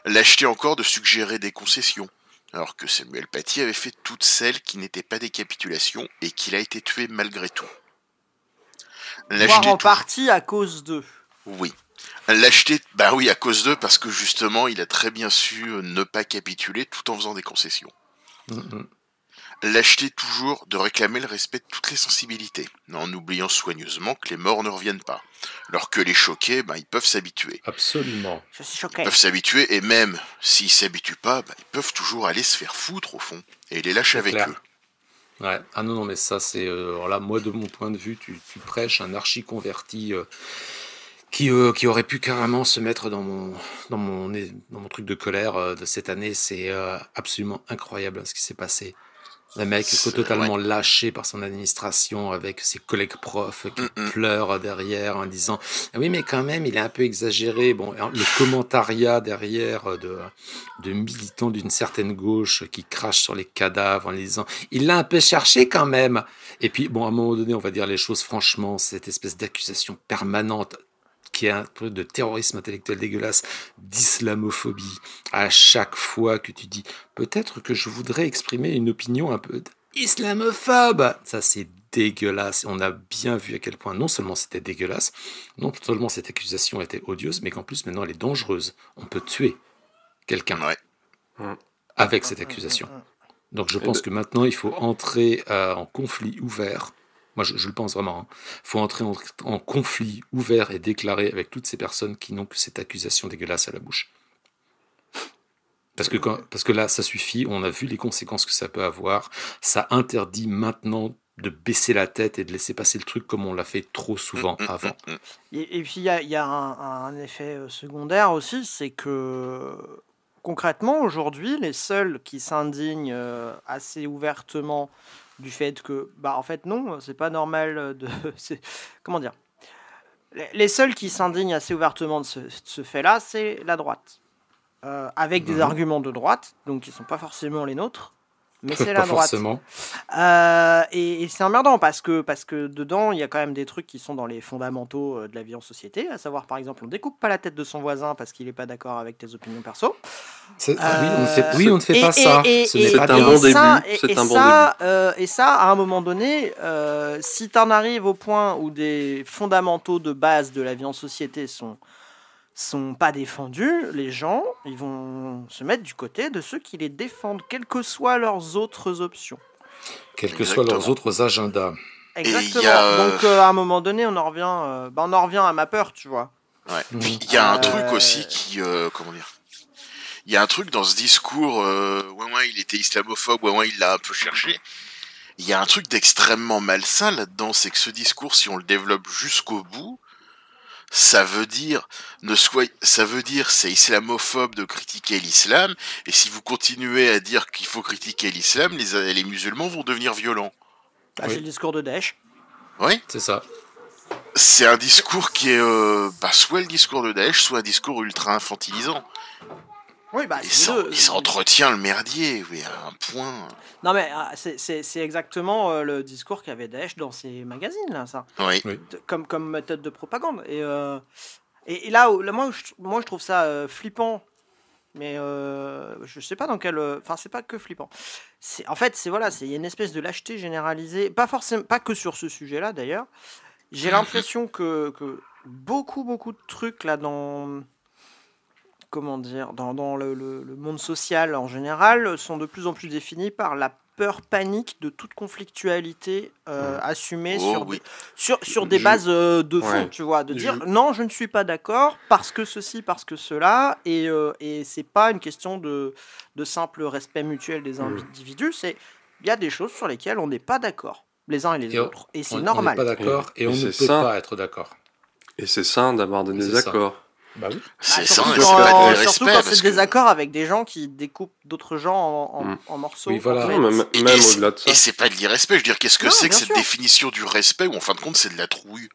L'acheter encore de suggérer des concessions. Alors que Samuel Paty avait fait toutes celles qui n'étaient pas des capitulations et qu'il a été tué malgré tout. Voire en partie à cause d'eux. Oui. L'acheter, bah oui, à cause d'eux, parce que justement, il a très bien su ne pas capituler tout en faisant des concessions. L'acheter toujours de réclamer le respect de toutes les sensibilités, en oubliant soigneusement que les morts ne reviennent pas. Alors que les choqués, ils peuvent s'habituer. Absolument. Je suis choqué. Ils peuvent s'habituer, et même s'ils s'habituent pas, ils peuvent toujours aller se faire foutre au fond, et les lâcher avec eux. Ouais. Ah non, non, mais ça, c'est. Alors là, moi, de mon point de vue, tu prêches un archi-converti qui aurait pu carrément se mettre dans mon truc de colère de cette année. C'est absolument incroyable ce qui s'est passé. Le mec Ouais. totalement lâché par son administration avec ses collègues profs qui pleurent derrière en disant ah oui mais quand même il est un peu exagéré. Bon, le commentariat derrière de militants d'une certaine gauche qui crachent sur les cadavres en disant il l'a un peu cherché quand même. Et puis bon à un moment donné on va dire les choses franchement, cette espèce d'accusation permanente qui est un peu de terrorisme intellectuel dégueulasse, d'islamophobie, à chaque fois que tu dis peut-être que je voudrais exprimer une opinion un peu islamophobe. Ça, c'est dégueulasse. On a bien vu à quel point non seulement c'était dégueulasse, non seulement cette accusation était odieuse, mais qu'en plus maintenant elle est dangereuse. On peut tuer quelqu'un Ouais. avec cette accusation. Donc je pense que maintenant il faut entrer en conflit ouvert. Moi je le pense vraiment. Il faut entrer en conflit ouvert et déclaré avec toutes ces personnes qui n'ont que cette accusation dégueulasse à la bouche. Parce que là, ça suffit, on a vu les conséquences que ça peut avoir. Ça interdit maintenant de baisser la tête et de laisser passer le truc comme on l'a fait trop souvent avant. Et puis il y a un effet secondaire aussi, c'est que concrètement aujourd'hui, les seuls qui s'indignent assez ouvertement du fait que, bah en fait non, c'est pas normal de... comment dire, les seuls qui s'indignent assez ouvertement de ce fait-là, c'est la droite. Avec des arguments de droite, donc qui sont pas forcément les nôtres, mais c'est la droite. Forcément. Et c'est emmerdant parce que dedans, il y a quand même des trucs qui sont dans les fondamentaux de la vie en société, à savoir par exemple, on découpe pas la tête de son voisin parce qu'il est pas d'accord avec tes opinions perso. Oui, on ne fait pas ça. Ce n'est pas un bien. bon début. C'est un bon début. Et ça, à un moment donné, si t'en arrives au point où des fondamentaux de base de la vie en société sont pas défendus, les gens, ils vont se mettre du côté de ceux qui les défendent, quelles que soient leurs autres options. Quels que soient leurs autres agendas. Exactement. Donc à un moment donné, on en revient à ma peur, tu vois. Ouais. Puis il y a un truc aussi qui, comment dire, il y a un truc dans ce discours, ouais, il était islamophobe, ouais, il l'a un peu cherché. Il y a un truc d'extrêmement malsain là-dedans, c'est que ce discours, si on le développe jusqu'au bout, ça veut dire c'est islamophobe de critiquer l'islam, et si vous continuez à dire qu'il faut critiquer l'islam, les musulmans vont devenir violents. Ah, c'est le discours de Daesh. Oui. C'est ça. C'est un discours qui est soit le discours de Daesh, soit un discours ultra infantilisant. Oui, bah, et ça entretient le merdier, oui, à un point. Non mais c'est exactement le discours qu'avait Daesh dans ses magazines là, ça. Oui. Comme méthode de propagande. Et là, moi je trouve ça flippant. Mais je sais pas dans quel. Enfin, c'est pas que flippant. En fait, il y a une espèce de lâcheté généralisée. Pas forcément, pas que sur ce sujet-là d'ailleurs. J'ai l'impression que beaucoup de trucs là dans. Comment dire, dans le monde social en général, sont de plus en plus définis par la peur panique de toute conflictualité assumée sur des bases de fond, tu vois, de dire non, je ne suis pas d'accord parce que ceci, parce que cela, et c'est pas une question de simple respect mutuel des individus, il y a des choses sur lesquelles on n'est pas d'accord, les uns et les autres, et c'est normal. On n'est pas d'accord et on ne peut pas être d'accord. Et c'est sain d'avoir des désaccords. Bah oui. C'est surtout quand c'est des désaccords avec des gens qui découpent d'autres gens en morceaux. Oui, voilà. Même au-delà de ça. Et c'est pas de l'irrespect, je veux dire, qu'est-ce que c'est que cette définition du respect où en fin de compte c'est de la trouille?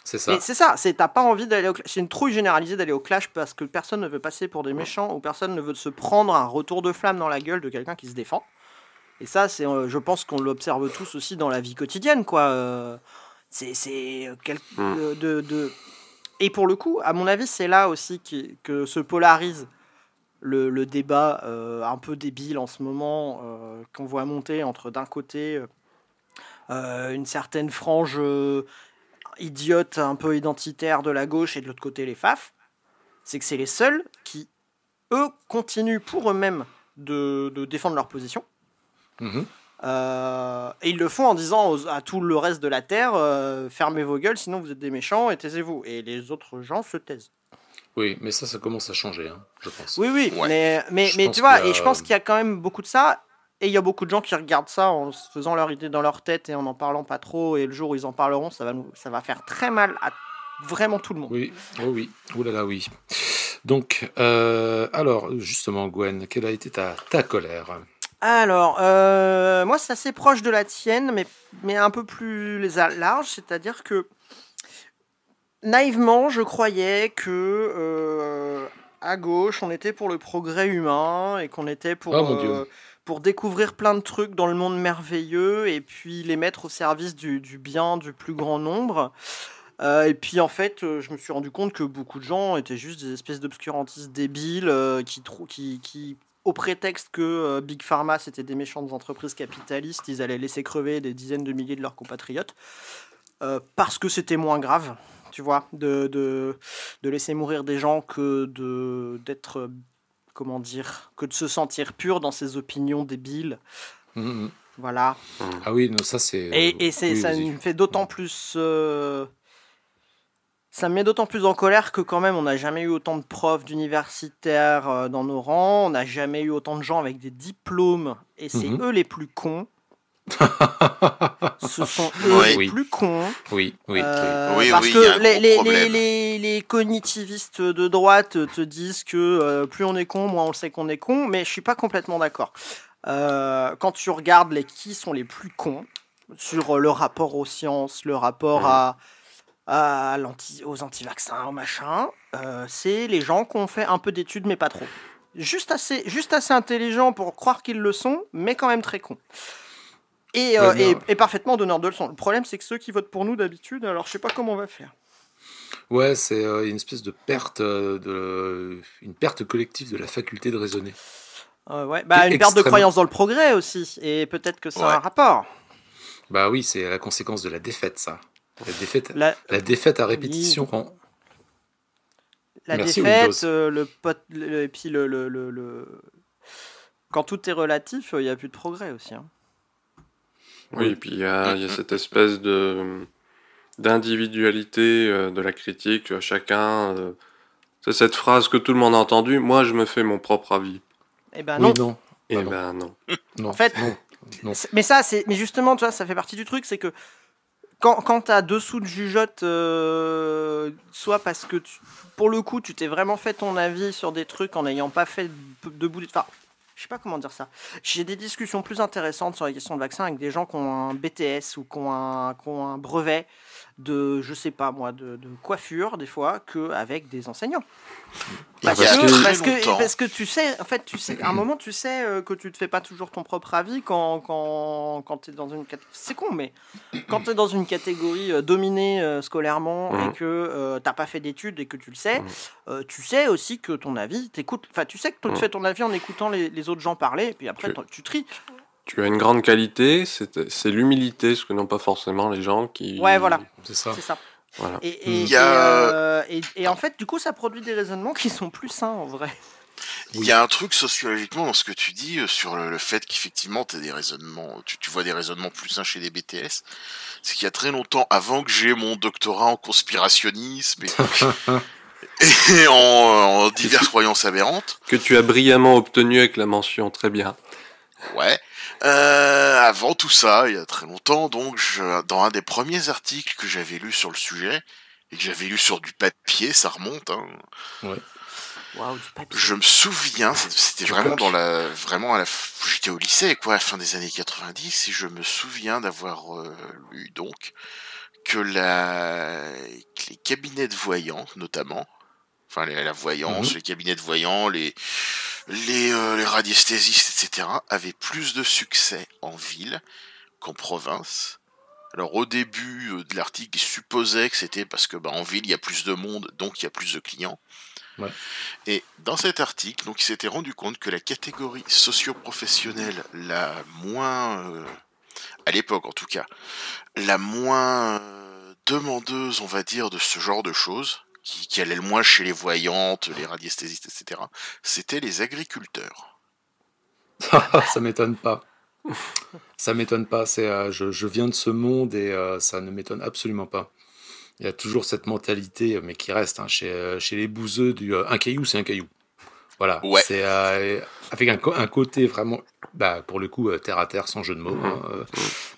C'est ça. Mais c'est ça, t'as pas envie d'aller au clash. C'est une trouille généralisée d'aller au clash parce que personne ne veut passer pour des méchants ou personne ne veut se prendre un retour de flamme dans la gueule de quelqu'un qui se défend. Et ça, je pense qu'on l'observe tous aussi dans la vie quotidienne, quoi. Et pour le coup, à mon avis, c'est là aussi que se polarise le débat un peu débile en ce moment, qu'on voit monter entre d'un côté une certaine frange idiote, un peu identitaire de la gauche et de l'autre côté les FAF. C'est que c'est les seuls qui, eux, continuent pour eux-mêmes de défendre leur position. Et ils le font en disant à tout le reste de la Terre fermez vos gueules, sinon vous êtes des méchants et taisez-vous. Et les autres gens se taisent. Oui, mais ça commence à changer, je pense. Oui, ouais. mais tu vois, et je pense qu'il y a quand même beaucoup de ça. Et il y a beaucoup de gens qui regardent ça en se faisant leur idée dans leur tête et en n'en parlant pas trop. Et le jour où ils en parleront, ça va faire très mal à vraiment tout le monde. Oui, oh oui, oh là là, oui. Donc, alors, justement, Gwen, quelle a été ta colère? Alors, moi, c'est assez proche de la tienne, mais un peu plus large. C'est-à-dire que, naïvement, je croyais que à gauche, on était pour le progrès humain et qu'on était Oh mon Dieu. pour découvrir plein de trucs dans le monde merveilleux et puis les mettre au service du bien du plus grand nombre. Et puis en fait, je me suis rendu compte que beaucoup de gens étaient juste des espèces d'obscurantistes débiles qui, au prétexte que Big Pharma c'était des méchantes entreprises capitalistes, ils allaient laisser crever des dizaines de milliers de leurs compatriotes parce que c'était moins grave, tu vois, de laisser mourir des gens que d'être, comment dire, que de se sentir pur dans ses opinions débiles. Mhm. Voilà. Ah oui, non, ça c'est... Et oui, ça vas-y. me fait d'autant plus... ça me met d'autant plus en colère que quand même on n'a jamais eu autant de profs d'universitaires dans nos rangs, on n'a jamais eu autant de gens avec des diplômes, et c'est Mhm. eux les plus cons. Ce sont eux Oui. les Oui. plus cons. Oui, oui, oui. Oui, parce oui, il y a que un gros problème. les cognitivistes de droite te disent que plus on est con, moins on le sait qu'on est con, mais je suis pas complètement d'accord. Quand tu regardes qui sont les plus cons sur le rapport aux sciences, le rapport aux anti-vaccins, au machin, c'est les gens qui ont fait un peu d'études, mais pas trop. Juste assez intelligents pour croire qu'ils le sont, mais quand même très cons. Et parfaitement donneurs de leçons. Le problème, c'est que ceux qui votent pour nous d'habitude, alors je sais pas comment on va faire. Ouais, c'est une espèce de perte, une perte collective de la faculté de raisonner. Ouais, bah, une perte de croyance dans le progrès aussi, et peut-être que ça a un rapport. Bah oui, c'est la conséquence de la défaite, ça. La défaite à répétition oui. rend... La Merci, défaite, Windows. et puis quand tout est relatif, il n'y a plus de progrès aussi. Hein. Oui, et puis il y a cette espèce d'individualité de la critique. Chacun, c'est cette phrase que tout le monde a entendue. Moi, je me fais mon propre avis. Eh ben non. Oui, non. Eh Bah, non. ben non. Non. En fait, non. Mais justement, tu vois, ça fait partie du truc, c'est que quand t'as dessous de jugeote, soit parce que pour le coup, tu t'es vraiment fait ton avis sur des trucs en n'ayant pas fait de bout de... Enfin, je sais pas comment dire ça. J'ai des discussions plus intéressantes sur la question de vaccin avec des gens qui ont un BTS ou qui ont un brevet de, je sais pas moi, de coiffure des fois, qu'avec des enseignants. Parce que tu sais, en fait, à un moment, tu sais que tu te fais pas toujours ton propre avis quand t'es dans une catégorie. C'est con, mais quand t'es dans une catégorie dominée scolairement et que t'as pas fait d'études et que tu le sais, tu sais aussi que ton avis, tu sais que tu fais ton avis en écoutant les autres gens parler, et puis après tu tries. Tu as une grande qualité, c'est l'humilité, ce que n'ont pas forcément les gens qui... Ouais, voilà. C'est ça. Voilà. Et en fait, du coup, ça produit des raisonnements qui sont plus sains, en vrai. Il y a un truc sociologiquement dans ce que tu dis sur le fait qu'effectivement t'as des raisonnements, tu vois des raisonnements plus sains chez les BTS. C'est qu'il y a très longtemps, avant que j'ai mon doctorat en conspirationnisme et en diverses croyances aberrantes. Que tu as brillamment obtenu avec la mention, très bien. Ouais. Avant tout ça, il y a très longtemps, donc, dans un des premiers articles que j'avais lu sur le sujet, et que j'avais lu sur du papier, ça remonte, hein. Ouais. Wow, du papier. Je me souviens, c'était vraiment j'étais au lycée, quoi, à la fin des années 90, et je me souviens d'avoir lu, donc, que les cabinets de voyants, notamment, enfin, la voyance, les cabinets de voyants, les radiesthésistes, etc., avaient plus de succès en ville qu'en province. Alors au début de l'article, il supposait que c'était parce que en ville il y a plus de monde, donc il y a plus de clients. Ouais. Et dans cet article, donc il s'était rendu compte que la catégorie socio-professionnelle la moins, à l'époque en tout cas, la moins demandeuse, on va dire, de ce genre de choses, qui allait le moins chez les voyantes, les radiesthésistes, etc., c'était les agriculteurs. Ça m'étonne pas. Ça m'étonne pas. Je viens de ce monde et ça ne m'étonne absolument pas. Il y a toujours cette mentalité, mais qui reste chez les bouseux un caillou, c'est un caillou. Voilà, Ouais. c'est avec un côté vraiment, bah, pour le coup, terre à terre, sans jeu de mots, hein,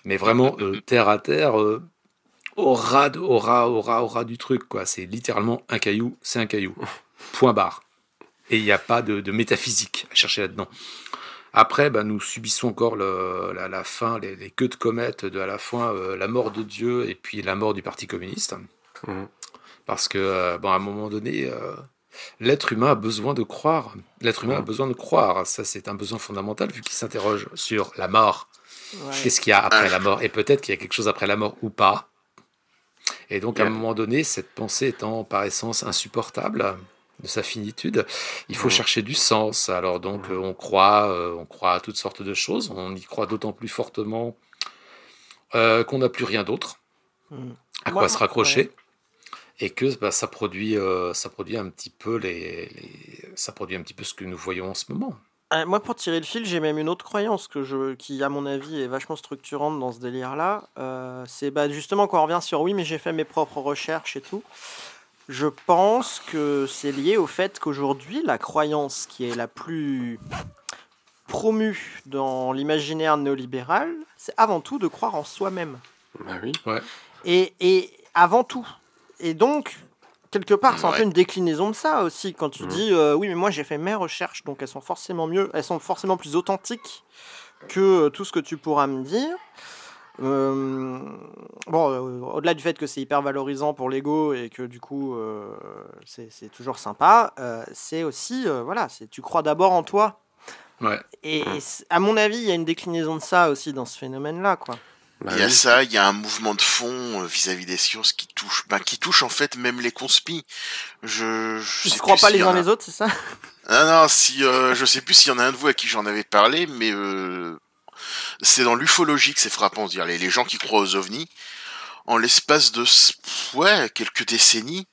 mais vraiment terre à terre, au ras du truc, quoi. C'est littéralement un caillou, c'est un caillou. Point barre. Et il n'y a pas de métaphysique à chercher là-dedans. Après, bah, nous subissons encore la fin, les queues de comète de à la fois la mort de Dieu et puis la mort du Parti communiste. Mhm. Parce que, bon, à un moment donné, l'être humain a besoin de croire. L'être humain a besoin de croire. Ça, c'est un besoin fondamental vu qu'il s'interroge sur la mort. Ouais. Qu'est-ce qu'il y a après la mort? Et peut-être qu'il y a quelque chose après la mort ou pas. Et donc, à un moment donné, cette pensée étant par essence insupportable de sa finitude, il faut chercher du sens. Alors donc, on croit à toutes sortes de choses. On y croit d'autant plus fortement qu'on n'a plus rien d'autre à quoi se raccrocher. Et que bah, ça produit un petit peu ça produit un petit peu ce que nous voyons en ce moment. Moi, pour tirer le fil, j'ai même une autre croyance qui, à mon avis, est vachement structurante dans ce délire-là. C'est bah, justement quand on revient sur oui, mais j'ai fait mes propres recherches et tout. Je pense que c'est lié au fait qu'aujourd'hui, la croyance qui est la plus promue dans l'imaginaire néolibéral, c'est avant tout de croire en soi-même. Bah oui. Ouais. Et avant tout. Et donc, quelque part, c'est un Ouais. peu une déclinaison de ça aussi. Quand tu dis, oui, mais moi j'ai fait mes recherches, donc elles sont forcément mieux, elles sont forcément plus authentiques que tout ce que tu pourras me dire. Au-delà du fait que c'est hyper valorisant pour l'ego et que du coup, c'est toujours sympa, c'est aussi, voilà, tu crois d'abord en toi. Ouais. Et à mon avis, il y a une déclinaison de ça aussi dans ce phénomène-là, quoi. Bah Il y a oui. ça, il y a un mouvement de fond vis-à-vis des sciences qui touche en fait même les conspis. Je Ils sais se croient plus pas s'il les y en uns a- les autres, c'est ça? Ah non, si je sais plus s'il y en a un de vous à qui j'en avais parlé, mais c'est dans l'ufologie que c'est frappant, dire les gens qui croient aux ovnis. En l'espace de quelques décennies,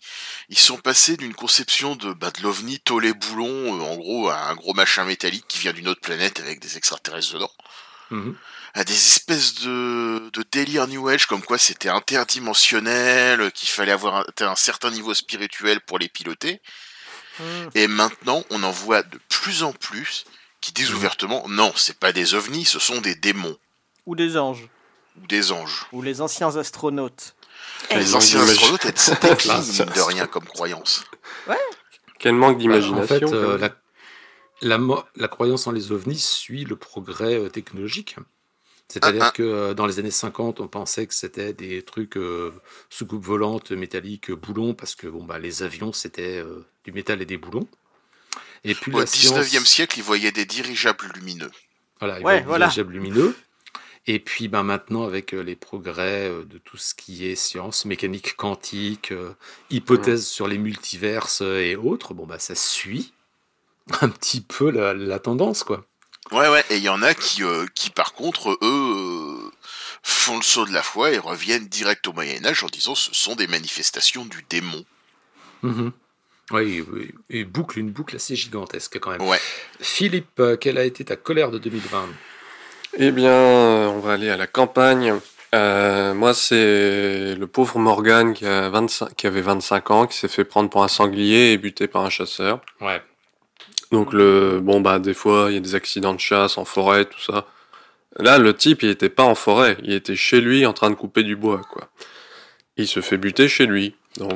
ils sont passés d'une conception de l'ovni tolé boulon, en gros à un gros machin métallique qui vient d'une autre planète avec des extraterrestres dedans, Mhm. à des espèces de délire New Age comme quoi c'était interdimensionnel, qu'il fallait avoir un certain niveau spirituel pour les piloter. Et maintenant, on en voit de plus en plus qui disent ouvertement non, c'est pas des ovnis, ce sont des démons Ou des anges. ou des anges. Ou les anciens astronautes. Les manque anciens d'imagi- astronautes, c'était clean, mine de rien, comme croyance. Quel manque En d'imagination. fait, quand même. la croyance en les ovnis suit le progrès technologique. C'est-à-dire que dans les années 50, on pensait que c'était des trucs soucoupes volantes métalliques boulons, parce que bon, bah, les avions, c'était du métal et des boulons. Et puis Au la science... 19e siècle, ils voyaient des dirigeables lumineux. Voilà, il Ouais, va être voilà. dirigeable lumineux. Et puis ben, maintenant, avec les progrès de tout ce qui est science, mécanique quantique, hypothèses sur les multiverses et autres, bon, bah, ça suit un petit peu la tendance, quoi. Ouais, et il y en a qui par contre, eux, font le saut de la foi et reviennent direct au Moyen-Âge en disant ce sont des manifestations du démon. Mhm. Oui, et une boucle assez gigantesque quand même. Ouais. Philippe, quelle a été ta colère de 2020? Eh bien, on va aller à la campagne. Moi, c'est le pauvre Morgan qui avait 25 ans, qui s'est fait prendre pour un sanglier et buté par un chasseur. Ouais. Donc, des fois, il y a des accidents de chasse en forêt, tout ça. Là, le type, il était pas en forêt, il était chez lui en train de couper du bois, quoi. Il se fait buter chez lui. Donc,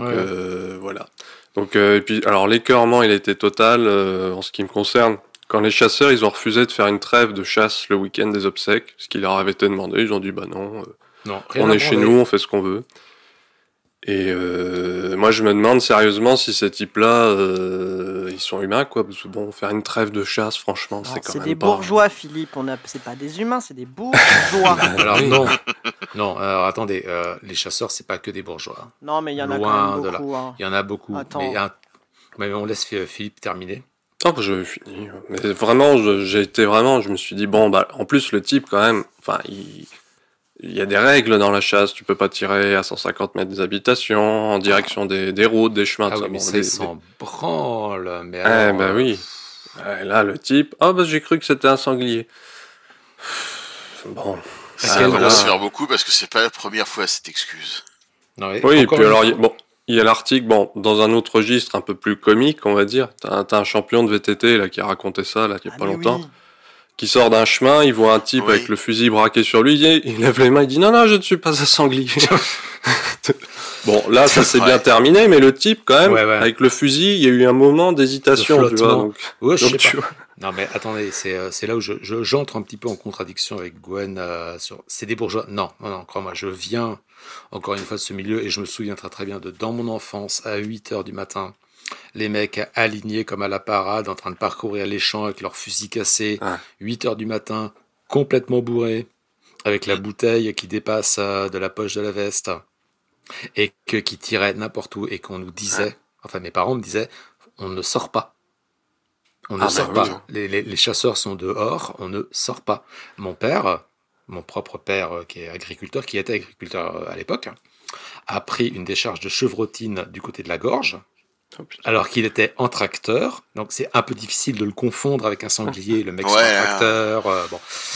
voilà. Donc, et puis, alors, l'écœurement, il était total en ce qui me concerne. Quand les chasseurs, ils ont refusé de faire une trêve de chasse le week-end des obsèques, ce qui leur avait été demandé, ils ont dit, bah non, Non, rien on à est chez branler. nous, on fait ce qu'on veut. Et moi, je me demande sérieusement si ces types-là, ils sont humains, quoi. Parce que bon, faire une trêve de chasse, franchement, Non, c'est quand c'est même des pas... bourgeois, Philippe. C'est pas des humains, c'est des bourgeois. Alors Oui. non, non. Alors attendez, les chasseurs, c'est pas que des bourgeois. Non, mais il y en a Loin quand de même là. beaucoup. Hein. Il y en a beaucoup. Attends. Mais on laisse Philippe terminer. Oh, je finis. Mais vraiment, je me suis dit, bon, bah, en plus, le type, quand même, enfin, il y a des règles dans la chasse. Tu peux pas tirer à 150 mètres des habitations, en direction des routes, des chemins, Ah tout oui, ça. mais Bon, c'est sans branle. Mais Eh alors, ben oui. Ouais, là, le type, oh, bah, j'ai cru que c'était un sanglier. Bon. À Ça quel commence à moment faire beaucoup parce que c'est pas la première fois cette excuse. non, mais Oui, et encore puis une alors, fois- bon, Il y a l'article, bon, dans un autre registre un peu plus comique, on va dire. T'as un champion de VTT là, qui a raconté ça là, il y a pas longtemps. Oui. Qui sort d'un chemin, il voit un type Oui. avec le fusil braqué sur lui, il lève les mains, il dit non, je ne suis pas un sanglier. Bon, là, ça s'est bien terminé, mais le type, quand même, avec le fusil, il y a eu un moment d'hésitation, tu vois. Donc, ouais, je sais tu pas. vois. Non, mais attendez, c'est là où j'entre un petit peu en contradiction avec Gwen. C'est des bourgeois. Non, crois-moi, je viens encore une fois de ce milieu et je me souviens très bien de dans mon enfance, à 8h du matin, les mecs alignés comme à la parade, en train de parcourir les champs avec leurs fusils cassés, 8h du matin, complètement bourrés, avec la bouteille qui dépasse de la poche de la veste, et qui tirait n'importe où, et qu'on nous disait, enfin mes parents me disaient, on ne sort pas. On ne sort pas. Les chasseurs sont dehors, on ne sort pas. Mon propre père, qui est agriculteur, qui était agriculteur à l'époque, a pris une décharge de chevrotine du côté de la gorge, alors qu'il était en tracteur, donc c'est un peu difficile de le confondre avec un sanglier, le mec sur un tracteur.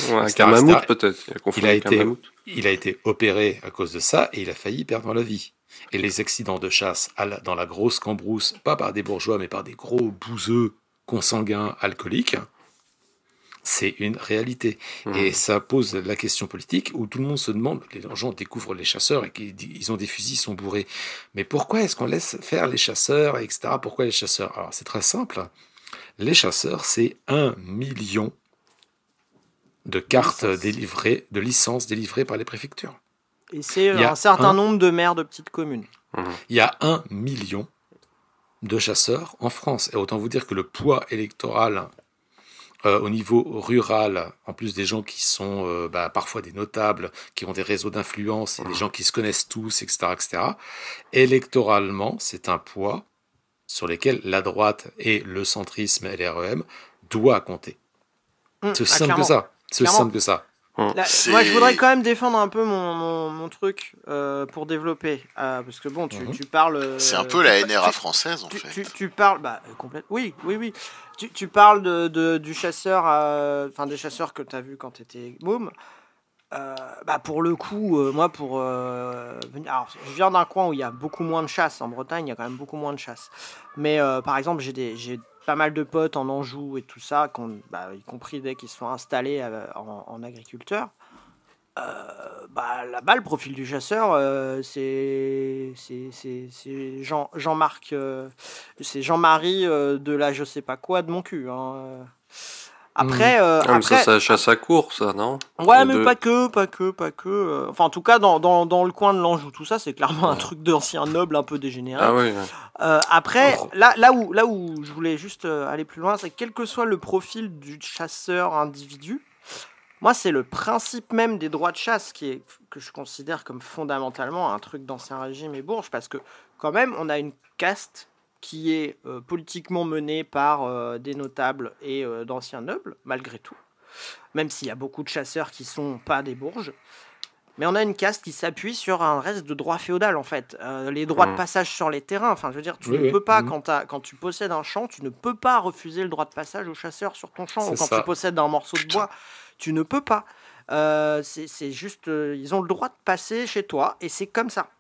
Un mammouth peut-être. Il a été opéré à cause de ça et il a failli perdre la vie. Et les accidents de chasse dans la grosse cambrousse, pas par des bourgeois, mais par des gros bouseux consanguins alcooliques, c'est une réalité. Et ça pose la question politique où tout le monde se demande, les gens découvrent les chasseurs et ils ont des fusils, ils sont bourrés. Mais pourquoi est-ce qu'on laisse faire les chasseurs, etc. Pourquoi les chasseurs? Alors c'est très simple. Les chasseurs, c'est 1 million de cartes délivrées, de licences délivrées par les préfectures. Et c'est un certain nombre de maires de petites communes. Il y a 1 million de chasseurs en France. Et autant vous dire que le poids électoral au niveau rural, en plus des gens qui sont parfois des notables, qui ont des réseaux d'influence, et des gens qui se connaissent tous, etc., électoralement, c'est un poids sur lequel la droite et le centrisme et l'REM doivent compter. C'est simple que ça. C'est simple que ça. Là, moi, je voudrais quand même défendre un peu mon truc pour développer. Parce que bon, tu parles... c'est un peu la NRA française, en fait. Tu parles... complètement. Oui. Tu parles du chasseur, des chasseurs que tu as vus quand tu étais môme. Pour le coup, moi, alors, je viens d'un coin où il y a beaucoup moins de chasse. En Bretagne, il y a quand même beaucoup moins de chasse. Mais par exemple, j'ai pas mal de potes en Anjou et tout ça, y compris dès qu'ils se sont installés en agriculteur. Là-bas, le profil du chasseur, c'est Jean-Marc, c'est Jean-Marie de la je sais pas quoi de mon cul. Hein. Après, ça, c'est la chasse à court, ça, non? Ouais, mais pas que. Enfin, en tout cas, dans le coin de l'Anjou, tout ça, c'est clairement un truc d'ancien noble un peu dégénéré. Ah oui. Après, là où je voulais juste aller plus loin, c'est que quel que soit le profil du chasseur individu, moi, c'est le principe même des droits de chasse que je considère comme fondamentalement un truc d'ancien régime et bourge, parce que quand même, on a une caste qui est politiquement menée par des notables et d'anciens nobles, malgré tout. Même s'il y a beaucoup de chasseurs qui sont pas des bourges. Mais on a une caste qui s'appuie sur un reste de droit féodal, en fait. Les droits de passage sur les terrains. Enfin, je veux dire, tu ne peux pas, quand tu possèdes un champ, tu ne peux pas refuser le droit de passage aux chasseurs sur ton champ. Ou quand tu possèdes un morceau de bois, tu ne peux pas. C'est juste... ils ont le droit de passer chez toi, et c'est comme ça.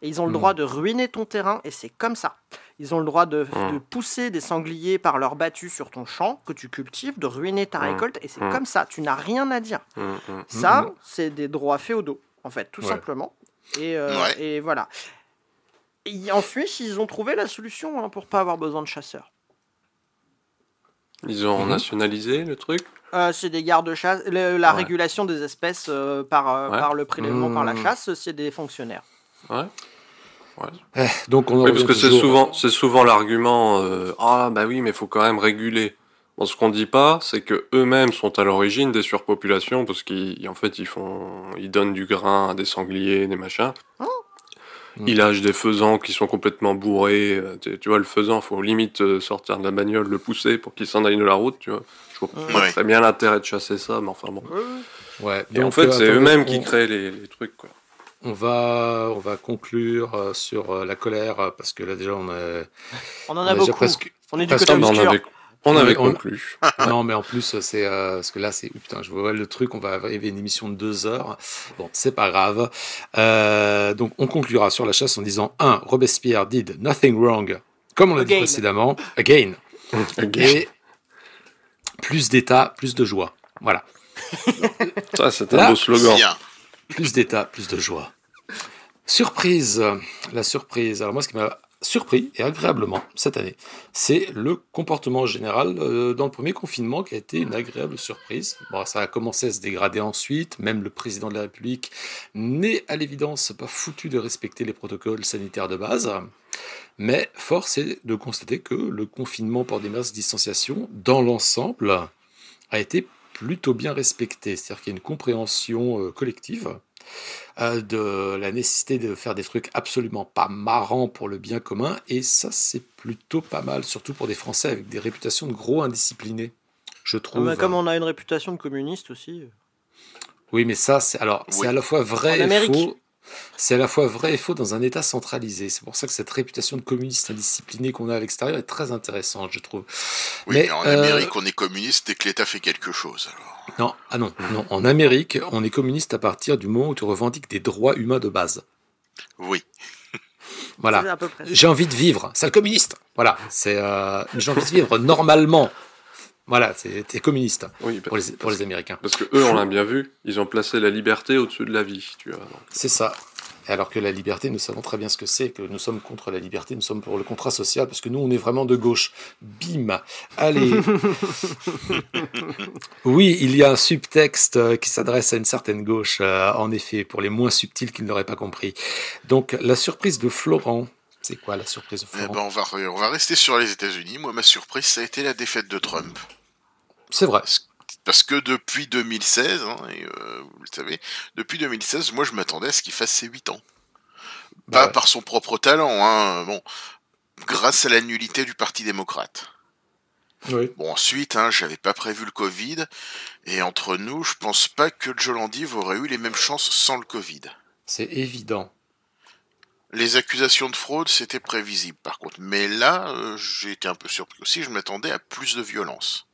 Et ils ont le droit de ruiner ton terrain, et c'est comme ça. Ils ont le droit de pousser des sangliers par leur battu sur ton champ que tu cultives, de ruiner ta récolte, et c'est comme ça. Tu n'as rien à dire. Ça, c'est des droits féodaux, en fait, tout simplement. Et voilà. Et ensuite, ils ont trouvé la solution pour pas avoir besoin de chasseurs. Ils ont nationalisé le truc. C'est des gardes-chasse. La régulation des espèces par le prélèvement par la chasse, c'est des fonctionnaires. Donc parce que c'est souvent l'argument oui, mais il faut quand même réguler. Bon, ce qu'on dit pas, c'est que eux-mêmes sont à l'origine des surpopulations parce qu'en fait ils donnent du grain à des sangliers, des machins. Ils lâchent des faisans qui sont complètement bourrés. Tu vois, le faisan, faut limite sortir de la bagnole, le pousser pour qu'il s'en aille de la route. Tu vois, je vois pas très bien l'intérêt de chasser ça, mais enfin bon. Et en fait, c'est eux-mêmes qui créent les trucs, quoi. On va conclure sur la colère parce que là déjà on en a beaucoup. presque, on est du côté obscur. On avait on- conclu. Non, mais en plus, c'est parce que là, c'est putain, je vois le truc, on va arriver à une émission de 2 heures. Bon, c'est pas grave. Donc, on conclura sur la chasse en disant 1. Robespierre did nothing wrong, comme on l'a dit Again. précédemment. Again. Ok. Et plus d'État, plus de joie. Voilà. Ça, c'est Là, un beau slogan. Bien. Plus d'État, plus de joie. Surprise. La surprise. Alors moi, ce qui m'a surpris, et agréablement, cette année, c'est le comportement général dans le premier confinement qui a été une agréable surprise. Bon, ça a commencé à se dégrader ensuite. Même le président de la République n'est à l'évidence pas foutu de respecter les protocoles sanitaires de base. Mais force est de constater que le confinement pour des mesures de distanciation, dans l'ensemble, a été plutôt bien respecté. C'est-à-dire qu'il y a une compréhension collective de la nécessité de faire des trucs absolument pas marrants pour le bien commun, et ça c'est plutôt pas mal, surtout pour des Français avec des réputations de gros indisciplinés, je trouve. Comme on a une réputation de communiste aussi. Oui, mais ça c'est Oui. à la fois vrai En et Amérique. faux. C'est à la fois vrai et faux dans un État centralisé. C'est pour ça que cette réputation de communiste indiscipliné qu'on a à l'extérieur est très intéressante, je trouve. Oui, mais en Amérique, on est communiste dès que l'État fait quelque chose. Alors. Non, non. En Amérique, on est communiste à partir du moment où tu revendiques des droits humains de base. Oui. Voilà. C'est à peu près ça. J'ai envie de vivre, c'est le communiste. Voilà, j'ai envie de vivre normalement. Voilà, t'es communiste Oui, pour les Américains. parce que eux, on l'a bien vu, ils ont placé la liberté au-dessus de la vie, tu vois. Donc, C'est ça. Alors que la liberté, nous savons très bien ce que c'est, que nous sommes contre la liberté, nous sommes pour le contrat social, parce que nous, on est vraiment de gauche. Bim. Allez. Oui, il y a un subtexte qui s'adresse à une certaine gauche, en effet, pour les moins subtils qui ne l'auraient pas compris. Donc, la surprise de Florent. C'est quoi la surprise de Eh Florent? ben, on va rester sur les États-Unis. Moi, ma surprise, ça a été la défaite de Trump. C'est vrai. Parce que depuis 2016, vous le savez, depuis 2016, moi je m'attendais à ce qu'il fasse ses 8 ans. Bah Pas ouais. par son propre talent, bon, grâce à la nullité du Parti démocrate. Oui. Bon, ensuite, j'avais pas prévu le Covid, et entre nous, je pense pas que Joe Landive aurait eu les mêmes chances sans le Covid. C'est évident. Les accusations de fraude, c'était prévisible par contre. Mais là, j'ai été un peu surpris aussi, je m'attendais à plus de violence.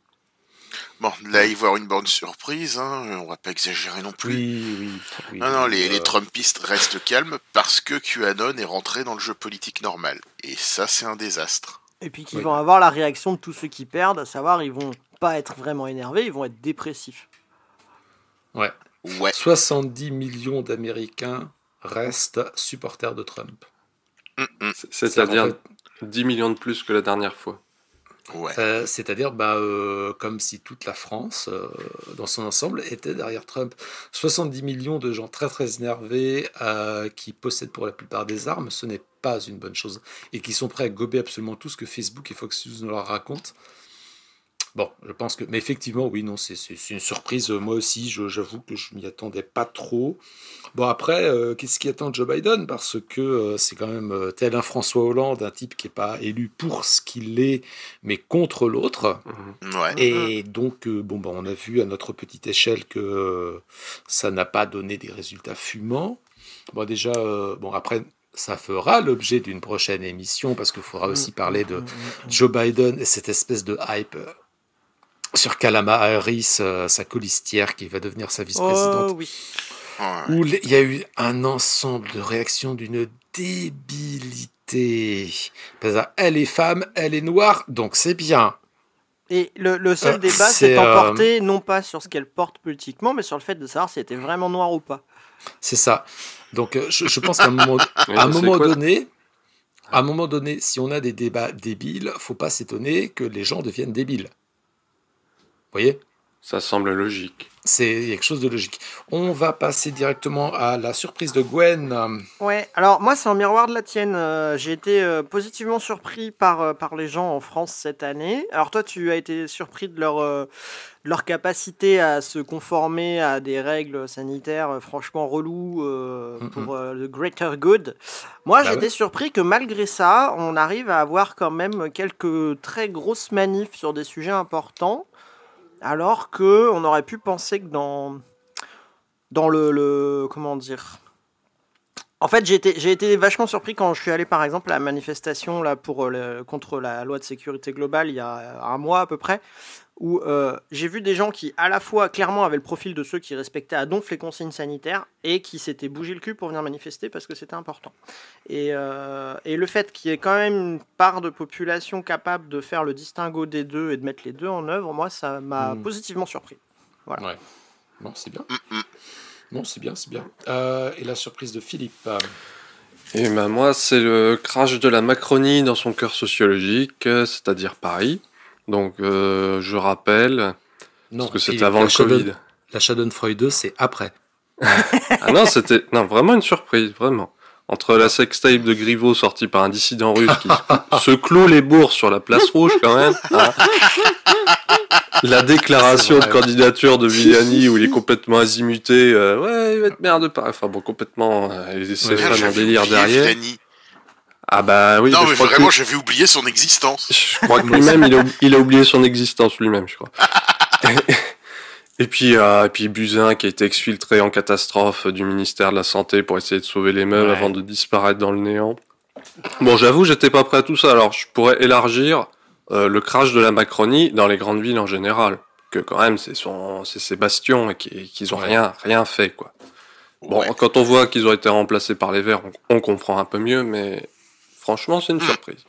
Bon, là, y voir une bonne surprise, on va pas exagérer non plus. Oui. Non, les Trumpistes restent calmes parce que QAnon est rentré dans le jeu politique normal. Et ça, c'est un désastre. Et puis qu'ils Oui. vont avoir la réaction de tous ceux qui perdent, à savoir, ils vont pas être vraiment énervés, ils vont être dépressifs. Ouais. Ouais. 70 millions d'Américains restent supporters de Trump. c'est-à-dire en fait, 10 millions de plus que la dernière fois. Ouais. c'est-à-dire comme si toute la France, dans son ensemble, était derrière Trump. 70 millions de gens très très énervés qui possèdent pour la plupart des armes, ce n'est pas une bonne chose. Et qui sont prêts à gober absolument tout ce que Facebook et Fox News nous leur racontent. Bon, je pense que... Mais effectivement, oui, non, c'est une surprise. Moi aussi, j'avoue que je m'y attendais pas trop. Bon, après, qu'est-ce qui attend Joe Biden? Parce que c'est quand même tel un François Hollande, un type qui n'est pas élu pour ce qu'il est, mais contre l'autre. Ouais. Et donc, on a vu à notre petite échelle que ça n'a pas donné des résultats fumants. Bon, déjà, après... Ça fera l'objet d'une prochaine émission parce qu'il faudra aussi parler de Joe Biden et cette espèce de hype sur Kamala Harris, sa colistière qui va devenir sa vice-présidente. Oh oui. Ouais. Où il y a eu un ensemble de réactions d'une débilité. Parce que elle est femme, elle est noire, donc c'est bien. Et le seul débat c'est, s'est emporté non pas sur ce qu'elle porte politiquement, mais sur le fait de savoir si elle était vraiment noire ou pas. C'est ça. Donc je pense qu'à un moment, à un moment donné, si on a des débats débiles, faut pas s'étonner que les gens deviennent débiles. Vous voyez ? Ça semble logique. C'est quelque chose de logique. On va passer directement à la surprise de Gwen. Ouais, alors moi c'est en miroir de la tienne. J'ai été positivement surpris par les gens en France cette année. Alors toi tu as été surpris de leur capacité à se conformer à des règles sanitaires franchement reloues pour le greater good. Moi j'étais surpris que malgré ça, on arrive à avoir quand même quelques très grosses manifs sur des sujets importants. Alors que on aurait pu penser que dans le comment dire, En fait, j'ai été vachement surpris quand je suis allé, par exemple, à la manifestation là, contre la loi de sécurité globale il y a un mois à peu près, où j'ai vu des gens qui, à la fois, clairement avaient le profil de ceux qui respectaient à donf les consignes sanitaires et qui s'étaient bougé le cul pour venir manifester parce que c'était important. Et le fait qu'il y ait quand même une part de population capable de faire le distinguo des deux et de mettre les deux en œuvre, moi, ça m'a positivement surpris. Voilà. Ouais. Bon, c'est bien. Bon, c'est bien, c'est bien. Et la surprise de Philippe. Et ben moi, c'est le crash de la Macronie dans son cœur sociologique, c'est-à-dire Paris. Donc, je rappelle, Non, parce que c'était Philippe, avant le Covid. La Schadenfreude 2, c'est après. Ah non, c'était vraiment une surprise, vraiment. Entre la sextape de Griveaux sortie par un dissident russe qui se cloue les bourses sur la place rouge quand même, hein. La déclaration de candidature de Villani où il est complètement azimuté, ouais, il va être maire de Paris. Enfin bon, complètement, c'est fan en délire derrière. Villani. Ah bah oui. Non mais vraiment, j'avais oublié son existence. Je crois que lui-même, il a oublié son existence lui-même, je crois. Et puis Buzyn qui a été exfiltré en catastrophe du ministère de la Santé pour essayer de sauver les meubles avant de disparaître dans le néant. Bon, j'avoue, j'étais pas prêt à tout ça. Alors, je pourrais élargir le crash de la Macronie dans les grandes villes en général. Que quand même, c'est ces bastions et qu'ils ont rien fait, quoi. Bon, quand on voit qu'ils ont été remplacés par les Verts, on comprend un peu mieux, mais franchement, c'est une surprise.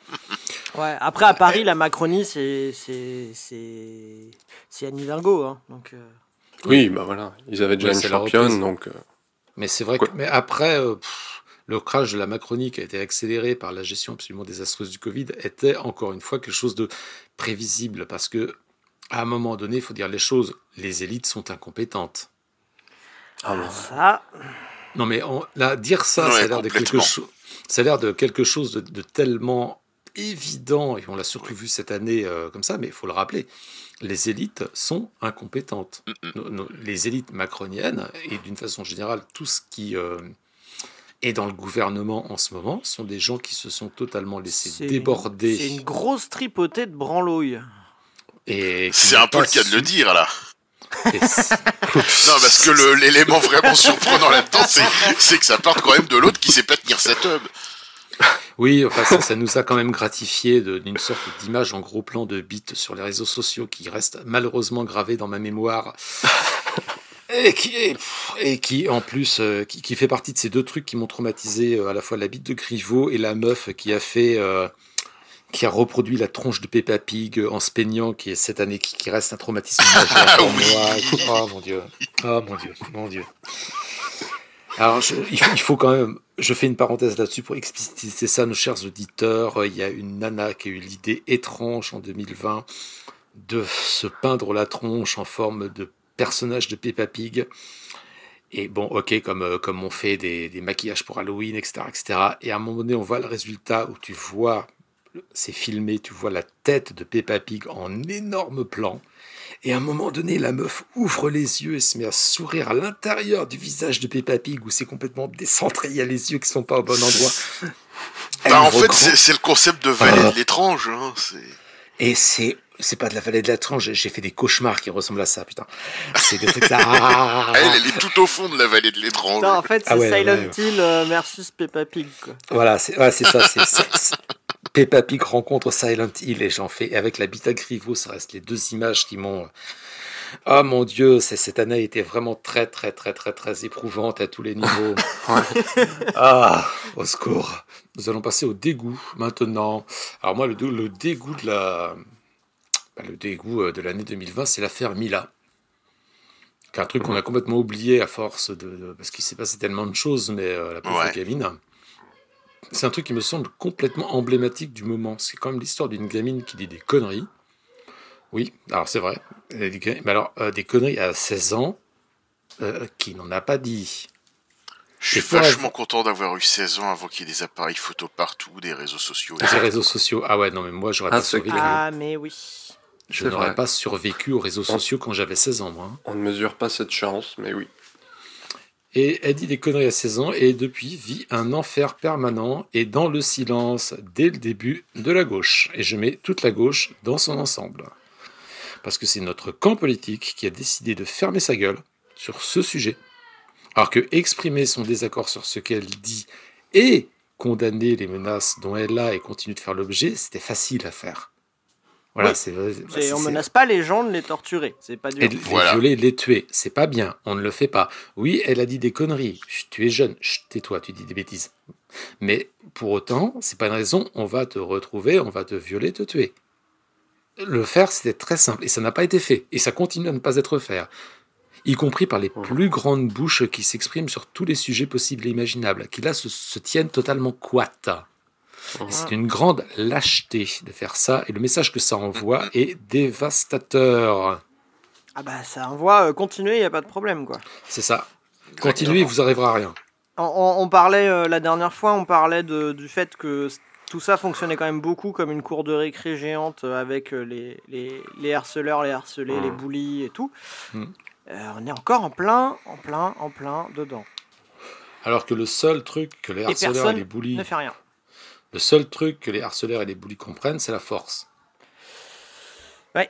Ouais. Après, à Paris, la Macronie, c'est Anne Hidalgo, hein. Donc, Oui, bah voilà, ils avaient déjà une championne, donc... Mais c'est vrai que... Mais après, le crash de la Macronie qui a été accéléré par la gestion absolument désastreuse du Covid était, encore une fois, quelque chose de prévisible. Parce que, à un moment donné, il faut dire les choses, les élites sont incompétentes. Ah bon. ça... Non, mais dire ça, ça a l'air de quelque chose... Ça a l'air de quelque chose de tellement évident, et on l'a surtout vu cette année comme ça, mais il faut le rappeler, les élites sont incompétentes. Les élites macroniennes, et d'une façon générale, tout ce qui est dans le gouvernement en ce moment, sont des gens qui se sont totalement laissés déborder. C'est une grosse tripotée de branlouilles. C'est un peu le cas de le dire, là. Non, parce que l'élément vraiment surprenant là-dedans, c'est que ça part quand même de l'autre qui sait pas tenir cette hub. Oui, enfin, ça nous a quand même gratifié d'une sorte d'image en gros plan de bits sur les réseaux sociaux qui reste malheureusement gravée dans ma mémoire. Et qui en plus, qui fait partie de ces deux trucs qui m'ont traumatisé, à la fois la bite de Griveaux et la meuf qui a reproduit la tronche de Peppa Pig en se peignant, qui est cette année, qui reste un traumatisme majeur pour moi. Oh mon Dieu. Oh mon Dieu. Mon Dieu. Alors, il faut quand même, je fais une parenthèse là-dessus pour expliciter ça, nos chers auditeurs. Il y a une nana qui a eu l'idée étrange en 2020 de se peindre la tronche en forme de personnage de Peppa Pig. Et bon, ok, comme on fait des maquillages pour Halloween, etc., etc. Et à un moment donné, on voit le résultat où tu vois, c'est filmé, tu vois la tête de Peppa Pig en énorme plan. Et à un moment donné, la meuf ouvre les yeux et se met à sourire à l'intérieur du visage de Peppa Pig où c'est complètement décentré, il y a les yeux qui sont pas au bon endroit. En fait, c'est le concept de vallée de l'étrange. Hein, et c'est pas de la vallée de l'étrange, j'ai fait des cauchemars qui ressemblent à ça, putain. C'est des trucs là. Elle est tout au fond de la vallée de l'étrange. Non, en fait, c'est Silent Hill versus Peppa Pig, quoi. Voilà, c'est ça, c'est Peppa Pig rencontre Silent Hill et j'en fais. Et avec la bite à Griveaux, ça reste les deux images qui m'ont. Oh mon Dieu, cette année a été vraiment très, très, très, très, très éprouvante à tous les niveaux. Au secours. Nous allons passer au dégoût maintenant. Alors moi, le dégoût le dégoût de l'année 2020, c'est l'affaire Mila. C'est un truc qu'on a complètement oublié à force parce qu'il s'est passé tellement de choses, mais la pauvre gamine. C'est un truc qui me semble complètement emblématique du moment. C'est quand même l'histoire d'une gamine qui dit des conneries. Oui, alors c'est vrai. Mais alors, des conneries à 16 ans, qui n'en a pas dit. Je suis vachement content d'avoir eu 16 ans avant qu'il y ait des appareils photo partout, des réseaux sociaux. Des réseaux sociaux. Ah ouais, non, mais moi, j'aurais pas survécu. Ah, mais oui. Je n'aurais pas survécu aux réseaux sociaux quand j'avais 16 ans, moi. On ne mesure pas cette chance, mais oui. Et elle dit des conneries à 16 ans et depuis vit un enfer permanent et dans le silence dès le début de la gauche. Et je mets toute la gauche dans son ensemble. Parce que c'est notre camp politique qui a décidé de fermer sa gueule sur ce sujet. Alors que exprimer son désaccord sur ce qu'elle dit et condamner les menaces dont elle a et continue de faire l'objet, c'était facile à faire. Voilà, Oui. On menace pas les gens de les torturer, c'est pas dur. Et de les violer, de les tuer, c'est pas bien, on ne le fait pas. Oui, elle a dit des conneries, chut, tu es jeune, chut, tais-toi, tu dis des bêtises. Mais pour autant, c'est pas une raison, on va te retrouver, on va te violer, te tuer. Le faire, c'était très simple, et ça n'a pas été fait, et ça continue à ne pas être fait, y compris par les plus grandes bouches qui s'expriment sur tous les sujets possibles et imaginables, qui là se tiennent totalement couates. C'est une grande lâcheté de faire ça, et le message que ça envoie est dévastateur. Ah bah ça envoie, continuez, il n'y a pas de problème, quoi. C'est ça. Continuez, il vous arrivera à rien. On parlait, la dernière fois, on parlait du fait que tout ça fonctionnait quand même beaucoup comme une cour de récré géante avec les harceleurs, les harcelés, les bullies et tout. On est encore en plein dedans. Alors que le seul truc que les harceleurs et les bullies ne fait rien. Le seul truc que les harceleurs et les bullies comprennent, c'est la force. Ouais.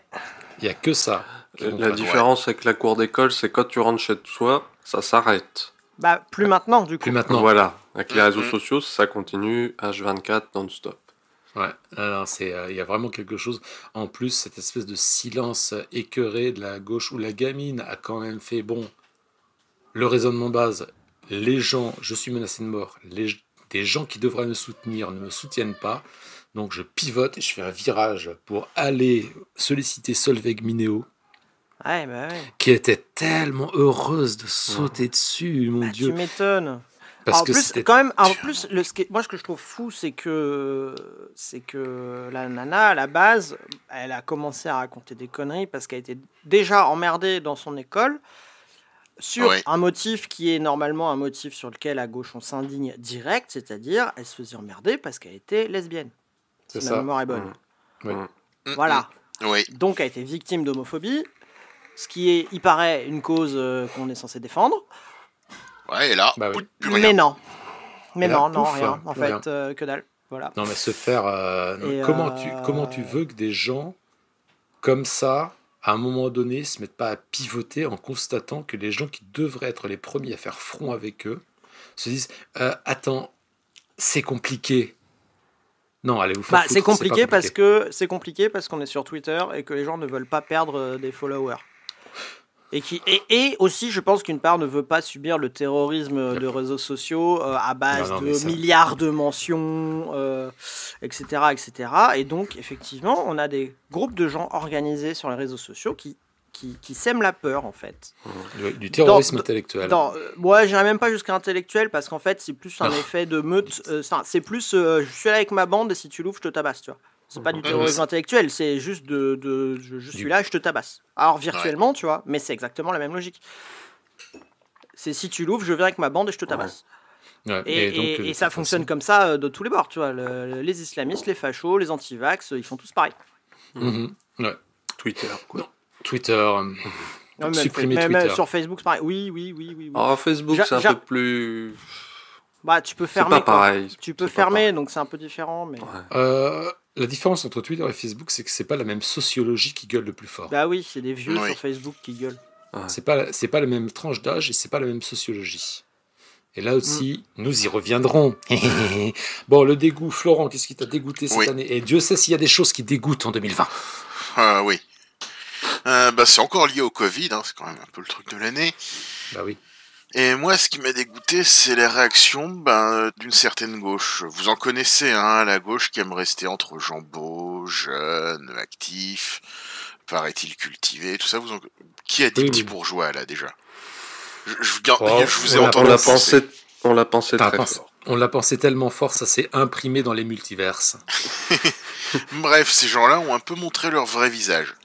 Il n'y a que ça. La différence avec la cour d'école, c'est quand tu rentres chez toi, ça s'arrête. Bah, plus maintenant, du coup. Plus maintenant. Voilà. Avec les réseaux sociaux, ça continue H24 non-stop. Ouais, alors il y a vraiment quelque chose. En plus, cette espèce de silence écœuré de la gauche où la gamine a quand même fait, le raisonnement base, les gens, je suis menacé de mort, des gens qui devraient me soutenir ne me soutiennent pas, donc je pivote et je fais un virage pour aller solliciter Solveig Mineo, qui était tellement heureuse de sauter dessus, mon Dieu. Tu m'étonnes. Parce en que plus, moi ce que je trouve fou, c'est que la nana, à la base, elle a commencé à raconter des conneries parce qu'elle était déjà emmerdée dans son école sur un motif qui est normalement un motif sur lequel à gauche on s'indigne direct, c'est-à-dire elle se faisait emmerder parce qu'elle était lesbienne. C'est si ça. ma mémoire est bonne. Oui. Voilà. Oui. Donc elle a été victime d'homophobie, ce qui est, il paraît, une cause qu'on est censé défendre. Ouais, et là, plus rien. Mais non. Mais là, non, pouf, rien. En rien. fait, que dalle. Voilà. Non, mais se faire... comment tu veux que des gens comme ça, à un moment donné, se mettent pas à pivoter en constatant que les gens qui devraient être les premiers à faire front avec eux se disent attends, c'est compliqué. Non, allez vous faire foutre, c'est compliqué pas compliqué. parce qu'on est sur Twitter et que les gens ne veulent pas perdre des followers. Et aussi, je pense qu'une part ne veut pas subir le terrorisme de réseaux sociaux à base de milliards de mentions, etc., etc. Et donc, effectivement, on a des groupes de gens organisés sur les réseaux sociaux qui sèment la peur, en fait. Du terrorisme intellectuel. Ouais, j'irais même pas jusqu'à intellectuel, parce qu'en fait, c'est plus un effet de meute. C'est plus, je suis là avec ma bande, et si tu l'ouvres, je te tabasse, tu vois. C'est pas du terrorisme intellectuel, c'est juste je suis là et je te tabasse. Alors virtuellement, tu vois, mais c'est exactement la même logique. C'est si tu l'ouvres, je viens avec ma bande et je te tabasse. Ouais, et ça fonctionne comme ça de tous les bords, tu vois. Les islamistes, les fachos, les anti-vax, ils font tous pareil. Ouais. Twitter, quoi. Non. Twitter. Supprimer Twitter. Même sur Facebook, c'est pareil. Oui. Alors, Facebook, c'est un peu plus... Bah, tu peux fermer. C'est pas pareil. Tu peux fermer, donc c'est un peu différent. Mais... La différence entre Twitter et Facebook, c'est que c'est pas la même sociologie qui gueule le plus fort. Bah oui, c'est des vieux sur Facebook qui gueulent. Ouais. C'est pas la même tranche d'âge et c'est pas la même sociologie. Et là aussi, nous y reviendrons. Bon, le dégoût, Florent, qu'est-ce qui t'a dégoûté cette année? Et Dieu sait s'il y a des choses qui dégoûtent en 2020. Oui. C'est encore lié au Covid, c'est quand même un peu le truc de l'année. Bah oui. Et moi, ce qui m'a dégoûté, c'est les réactions d'une certaine gauche. Vous en connaissez, la gauche qui aime rester entre gens beaux, jeunes, actifs, paraît-il cultivés, tout ça. Qui a dit petits bourgeois, là, déjà? Je vous ai entendu. On l'a pensé très fort. On l'a pensé tellement fort, ça s'est imprimé dans les multiverses. Bref, ces gens-là ont un peu montré leur vrai visage.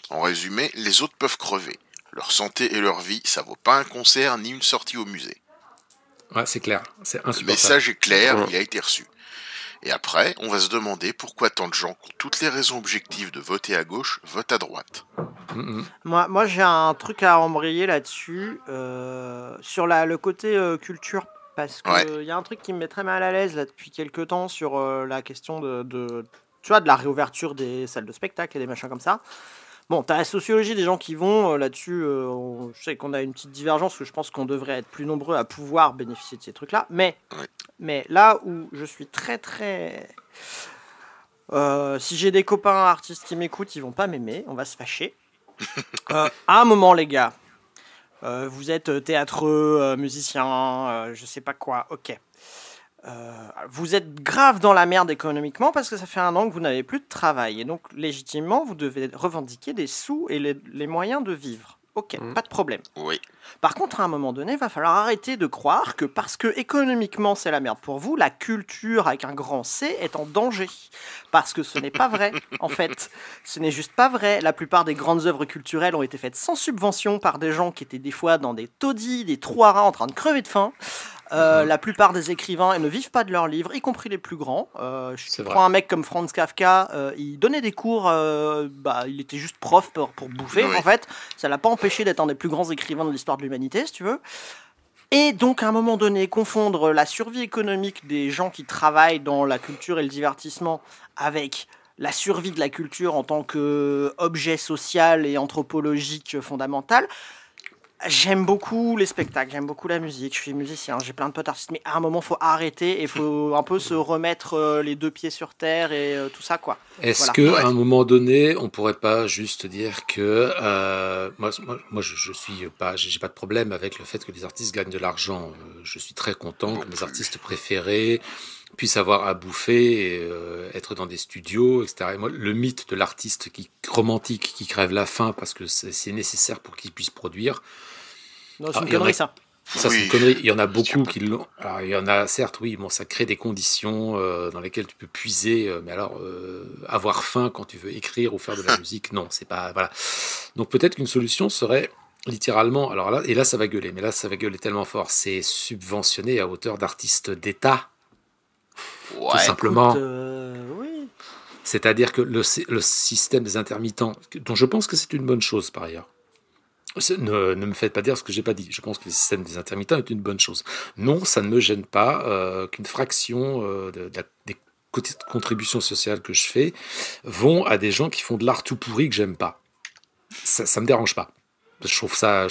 En résumé, les autres peuvent crever. Leur santé et leur vie, ça vaut pas un concert ni une sortie au musée. Ouais, c'est clair, c'est insupportable. Le message est clair, il a été reçu. Et après, on va se demander pourquoi tant de gens qui ont toutes les raisons objectives de voter à gauche votent à droite. Moi j'ai un truc à embrayer là-dessus, sur le côté culture, parce que y a un truc qui me met très mal à l'aise là, depuis quelques temps sur la question de la réouverture des salles de spectacle et des machins comme ça. Bon, t'as la sociologie des gens qui vont là-dessus. Je sais qu'on a une petite divergence, parce que je pense qu'on devrait être plus nombreux à pouvoir bénéficier de ces trucs-là. Mais là où je suis très très... si j'ai des copains artistes qui m'écoutent, ils vont pas m'aimer, on va se fâcher. À un moment, les gars, vous êtes théâtreux, musicien, je sais pas quoi, ok. Vous êtes grave dans la merde économiquement parce que ça fait 1 an que vous n'avez plus de travail. Et donc, légitimement, vous devez revendiquer des sous et les moyens de vivre. Ok, pas de problème. Oui. Par contre, à un moment donné, il va falloir arrêter de croire que parce que économiquement c'est la merde pour vous, la culture avec un grand C est en danger. Parce que ce n'est pas vrai, en fait. Ce n'est juste pas vrai. La plupart des grandes œuvres culturelles ont été faites sans subvention par des gens qui étaient des fois dans des taudis, des trous à rats en train de crever de faim. La plupart des écrivains ne vivent pas de leurs livres, y compris les plus grands. Je prends un mec comme Franz Kafka, il donnait des cours, il était juste prof pour bouffer, en fait. Ça l'a pas empêché d'être un des plus grands écrivains de l'histoire de l'humanité, si tu veux. Et donc, à un moment donné, confondre la survie économique des gens qui travaillent dans la culture et le divertissement avec la survie de la culture en tant qu'objet social et anthropologique fondamental. J'aime beaucoup les spectacles, j'aime beaucoup la musique, je suis musicien, j'ai plein de potes artistes, mais à un moment, il faut arrêter et il faut un peu se remettre les 2 pieds sur terre et tout ça, quoi. Est-ce qu'à un moment donné, on pourrait pas juste dire que moi je suis pas, j'ai pas de problème avec le fait que les artistes gagnent de l'argent. Je suis très content que mes artistes préférés puissent avoir à bouffer, et, être dans des studios, etc. Et moi, le mythe de l'artiste romantique qui crève la faim parce que c'est nécessaire pour qu'il puisse produire. Non, c'est une connerie, ça. Ça, c'est une connerie. Il y en a beaucoup qui l'ont. Alors, il y en a, certes, oui, bon, ça crée des conditions dans lesquelles tu peux puiser, mais alors, avoir faim quand tu veux écrire ou faire de la musique, non, c'est pas. Voilà. Donc, peut-être qu'une solution serait littéralement. Alors là, et là, ça va gueuler, mais là, ça va gueuler tellement fort. C'est subventionné à hauteur d'artistes d'État. Tout simplement. Oui. C'est-à-dire que le système des intermittents, dont je pense que c'est une bonne chose par ailleurs. Ne me faites pas dire ce que j'ai pas dit. Je pense que le système des intermittents est une bonne chose. Non, ça ne me gêne pas qu'une fraction des contributions sociales que je fais vont à des gens qui font de l'art tout pourri que j'aime pas. Ça me dérange pas. Je trouve ça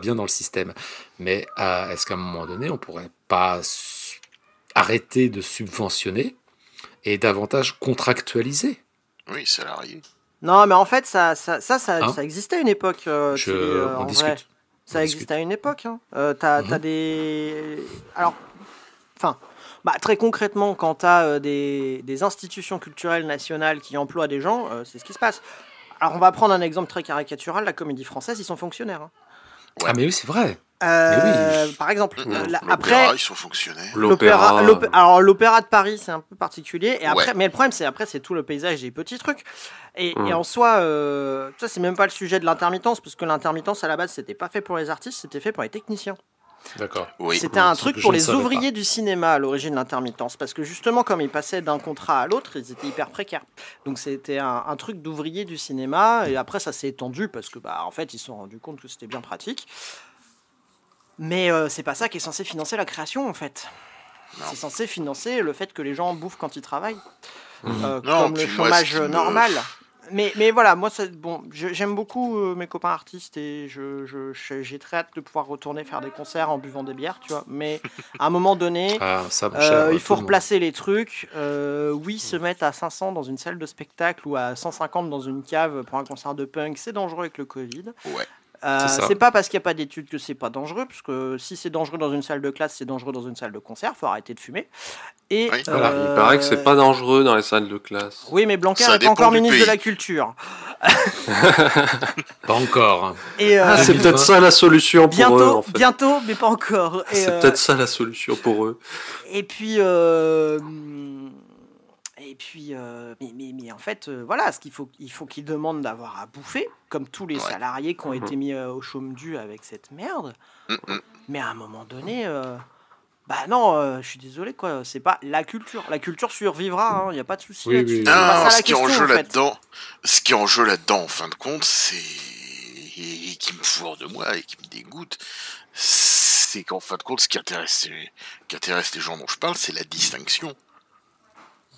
bien dans le système. Mais est-ce qu'à un moment donné, on pourrait pas arrêter de subventionner et davantage contractualiser? Oui, salarié. Non, mais en fait, ça existait à une époque. On discute. Ça existait à une époque. Hein. T'as des... Alors, très concrètement, quand t'as des institutions culturelles nationales qui emploient des gens, c'est ce qui se passe. Alors, on va prendre un exemple très caricatural. La Comédie Française, ils sont fonctionnaires. Hein. Ouais. Ah, mais oui, c'est vrai. Par exemple, après, ils sont fonctionnaires. L'opéra de Paris, c'est un peu particulier. Et après, mais le problème, c'est tout le paysage des petits trucs. Et en soi, ça, c'est même pas le sujet de l'intermittence, parce que l'intermittence, à la base, c'était pas fait pour les artistes, c'était fait pour les techniciens. D'accord. Oui. C'était un truc pour les ouvriers du cinéma à l'origine de l'intermittence, parce que justement, comme ils passaient d'un contrat à l'autre, ils étaient hyper précaires. Donc c'était un truc d'ouvrier du cinéma, et après ça s'est étendu parce que en fait ils se sont rendus compte que c'était bien pratique. Mais c'est pas ça qui est censé financer la création en fait. Non. C'est censé financer le fait que les gens bouffent quand ils travaillent, comme le chômage normal. Mais voilà, moi, j'aime beaucoup mes copains artistes et j'ai très hâte de pouvoir retourner faire des concerts en buvant des bières, tu vois. Mais à un moment donné, il faut replacer les trucs. Oui, se mettre à 500 dans une salle de spectacle ou à 150 dans une cave pour un concert de punk, c'est dangereux avec le Covid. Ouais. C'est pas parce qu'il n'y a pas d'études que c'est pas dangereux, parce que si c'est dangereux dans une salle de classe, c'est dangereux dans une salle de concert, faut arrêter de fumer. Et il paraît que c'est pas dangereux dans les salles de classe. Oui, mais Blanquer n'est pas encore ministre de la Culture. Pas encore. Et c'est peut-être ça la solution pour eux, en fait. Bientôt, mais pas encore. C'est peut-être ça la solution pour eux. Et puis... mais en fait, voilà, il faut qu'ils demandent d'avoir à bouffer, comme tous les salariés qui ont été mis au chôme dû avec cette merde. Mais à un moment donné, non, je suis désolé, quoi, c'est pas la culture. La culture survivra, il n'y a pas de souci là-dessus. Ce qui est en jeu là-dedans, en fin de compte, c'est... Et qui me fourre de moi et qui me dégoûte, c'est qu'en fin de compte, ce qui intéresse les gens dont je parle, c'est la distinction.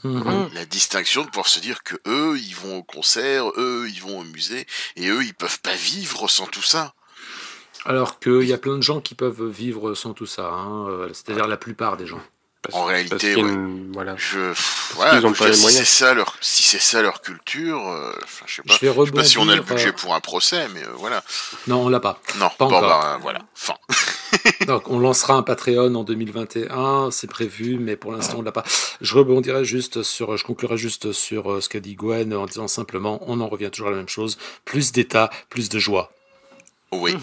La distinction de pouvoir se dire que eux, ils vont au concert, eux, ils vont au musée, et eux, ils peuvent pas vivre sans tout ça. Alors qu'il y a plein de gens qui peuvent vivre sans tout ça, c'est-à-dire la plupart des gens. En réalité, voilà. Voilà, qu'ils ont pas les moyens. Si c'est ça leur culture, je sais pas. Je vais Je sais pas si on a le rebondir, budget pour un procès, mais voilà. Non, on l'a pas. Non, Pas bon, encore. voilà. Fin. Donc, on lancera un Patreon en 2021, c'est prévu, mais pour l'instant, on l'a pas. Je conclurai juste sur ce qu'a dit Gwen en disant simplement, on en revient toujours à la même chose, plus d'État, plus de joie. Oui.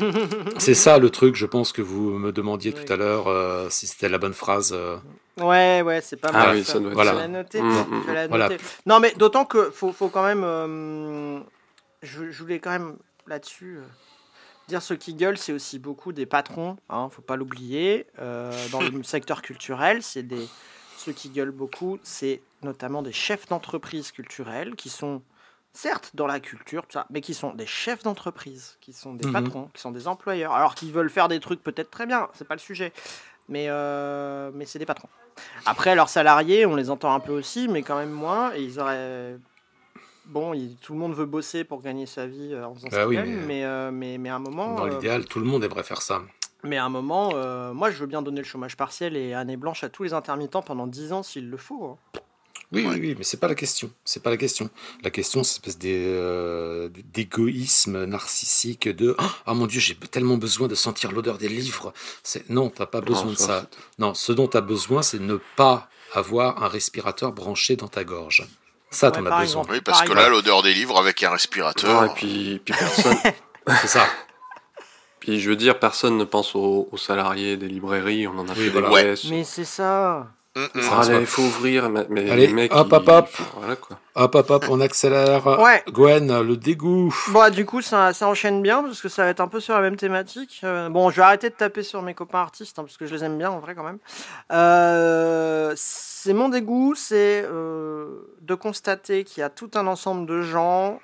C'est ça le truc, je pense que vous me demandiez tout à l'heure si c'était la bonne phrase. Ouais, c'est pas mal. Ah oui, ça doit être Voilà. Je vais la noter. Mm. Je vais la Voilà. noter. Non, mais d'autant que faut quand même. Je voulais quand même là-dessus dire ceux qui gueulent, c'est aussi beaucoup des patrons. Faut pas l'oublier. Dans le secteur culturel, ceux qui gueulent beaucoup, c'est notamment des chefs d'entreprise culturels qui sont certes dans la culture, tout ça, mais qui sont des chefs d'entreprise, qui sont des patrons, qui sont des employeurs, alors qu'ils veulent faire des trucs peut-être très bien, c'est pas le sujet, mais c'est des patrons. Après, leurs salariés, on les entend un peu aussi, mais quand même moins, et ils auraient... Bon, tout le monde veut bosser pour gagner sa vie en faisant ce qu'il aime, mais à un moment... Dans l'idéal, tout le monde aimerait faire ça. Mais à un moment, moi je veux bien donner le chômage partiel et année blanche à tous les intermittents pendant 10 ans s'il le faut. Oui, mais c'est pas la question. C'est pas la question. La question, c'est une espèce d'égoïsme narcissique de « Ah mon Dieu, j'ai tellement besoin de sentir l'odeur des livres. » Non, t'as pas besoin de ça. Non, ce dont t'as besoin, c'est ne pas avoir un respirateur branché dans ta gorge. Ça, t'en as besoin. Oui, parce que là, l'odeur des livres avec un respirateur... Et puis personne... C'est ça. Puis je veux dire, personne ne pense aux salariés des librairies, on en a fait des voilà. caisses. Mais c'est ça. Allez, il faut ouvrir, mais allez, les mecs... hop. Voilà, quoi. Hop, on accélère. Ouais. Gwen, le dégoût. Bon, du coup, ça enchaîne bien, parce que ça va être un peu sur la même thématique. Bon, je vais arrêter de taper sur mes copains artistes, parce que je les aime bien, en vrai, quand même. C'est mon dégoût, c'est de constater qu'il y a tout un ensemble de gens,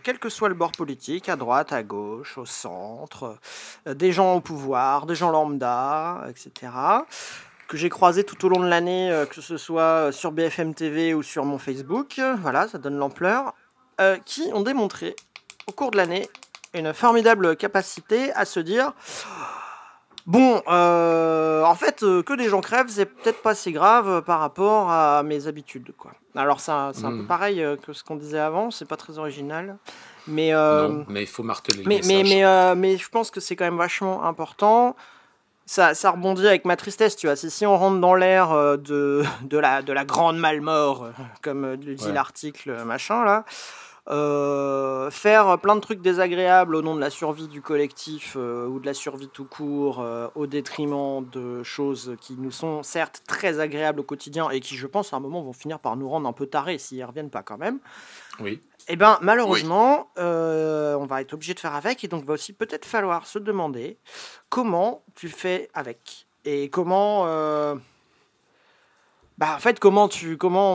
quel que soit le bord politique, à droite, à gauche, au centre, des gens au pouvoir, des gens lambda, etc., que j'ai croisé tout au long de l'année, que ce soit sur BFM TV ou sur mon Facebook, voilà, ça donne l'ampleur, qui ont démontré au cours de l'année une formidable capacité à se dire bon, en fait, que des gens crèvent, c'est peut-être pas si grave par rapport à mes habitudes, quoi. Alors c'est un peu pareil que ce qu'on disait avant, c'est pas très original, mais non, mais il faut marteler le message. Mais je pense que c'est quand même vachement important. Ça rebondit avec ma tristesse, tu vois. C'est si on rentre dans l'ère de la grande malmort, comme dit l'article, machin, là. Faire plein de trucs désagréables au nom de la survie du collectif ou de la survie tout court au détriment de choses qui nous sont certes très agréables au quotidien et qui, je pense, à un moment vont finir par nous rendre un peu tarés s'ils ne reviennent pas quand même. Oui. Eh bien, malheureusement, on va être obligé de faire avec, et donc va aussi peut-être falloir se demander comment tu fais avec, et comment, en fait, comment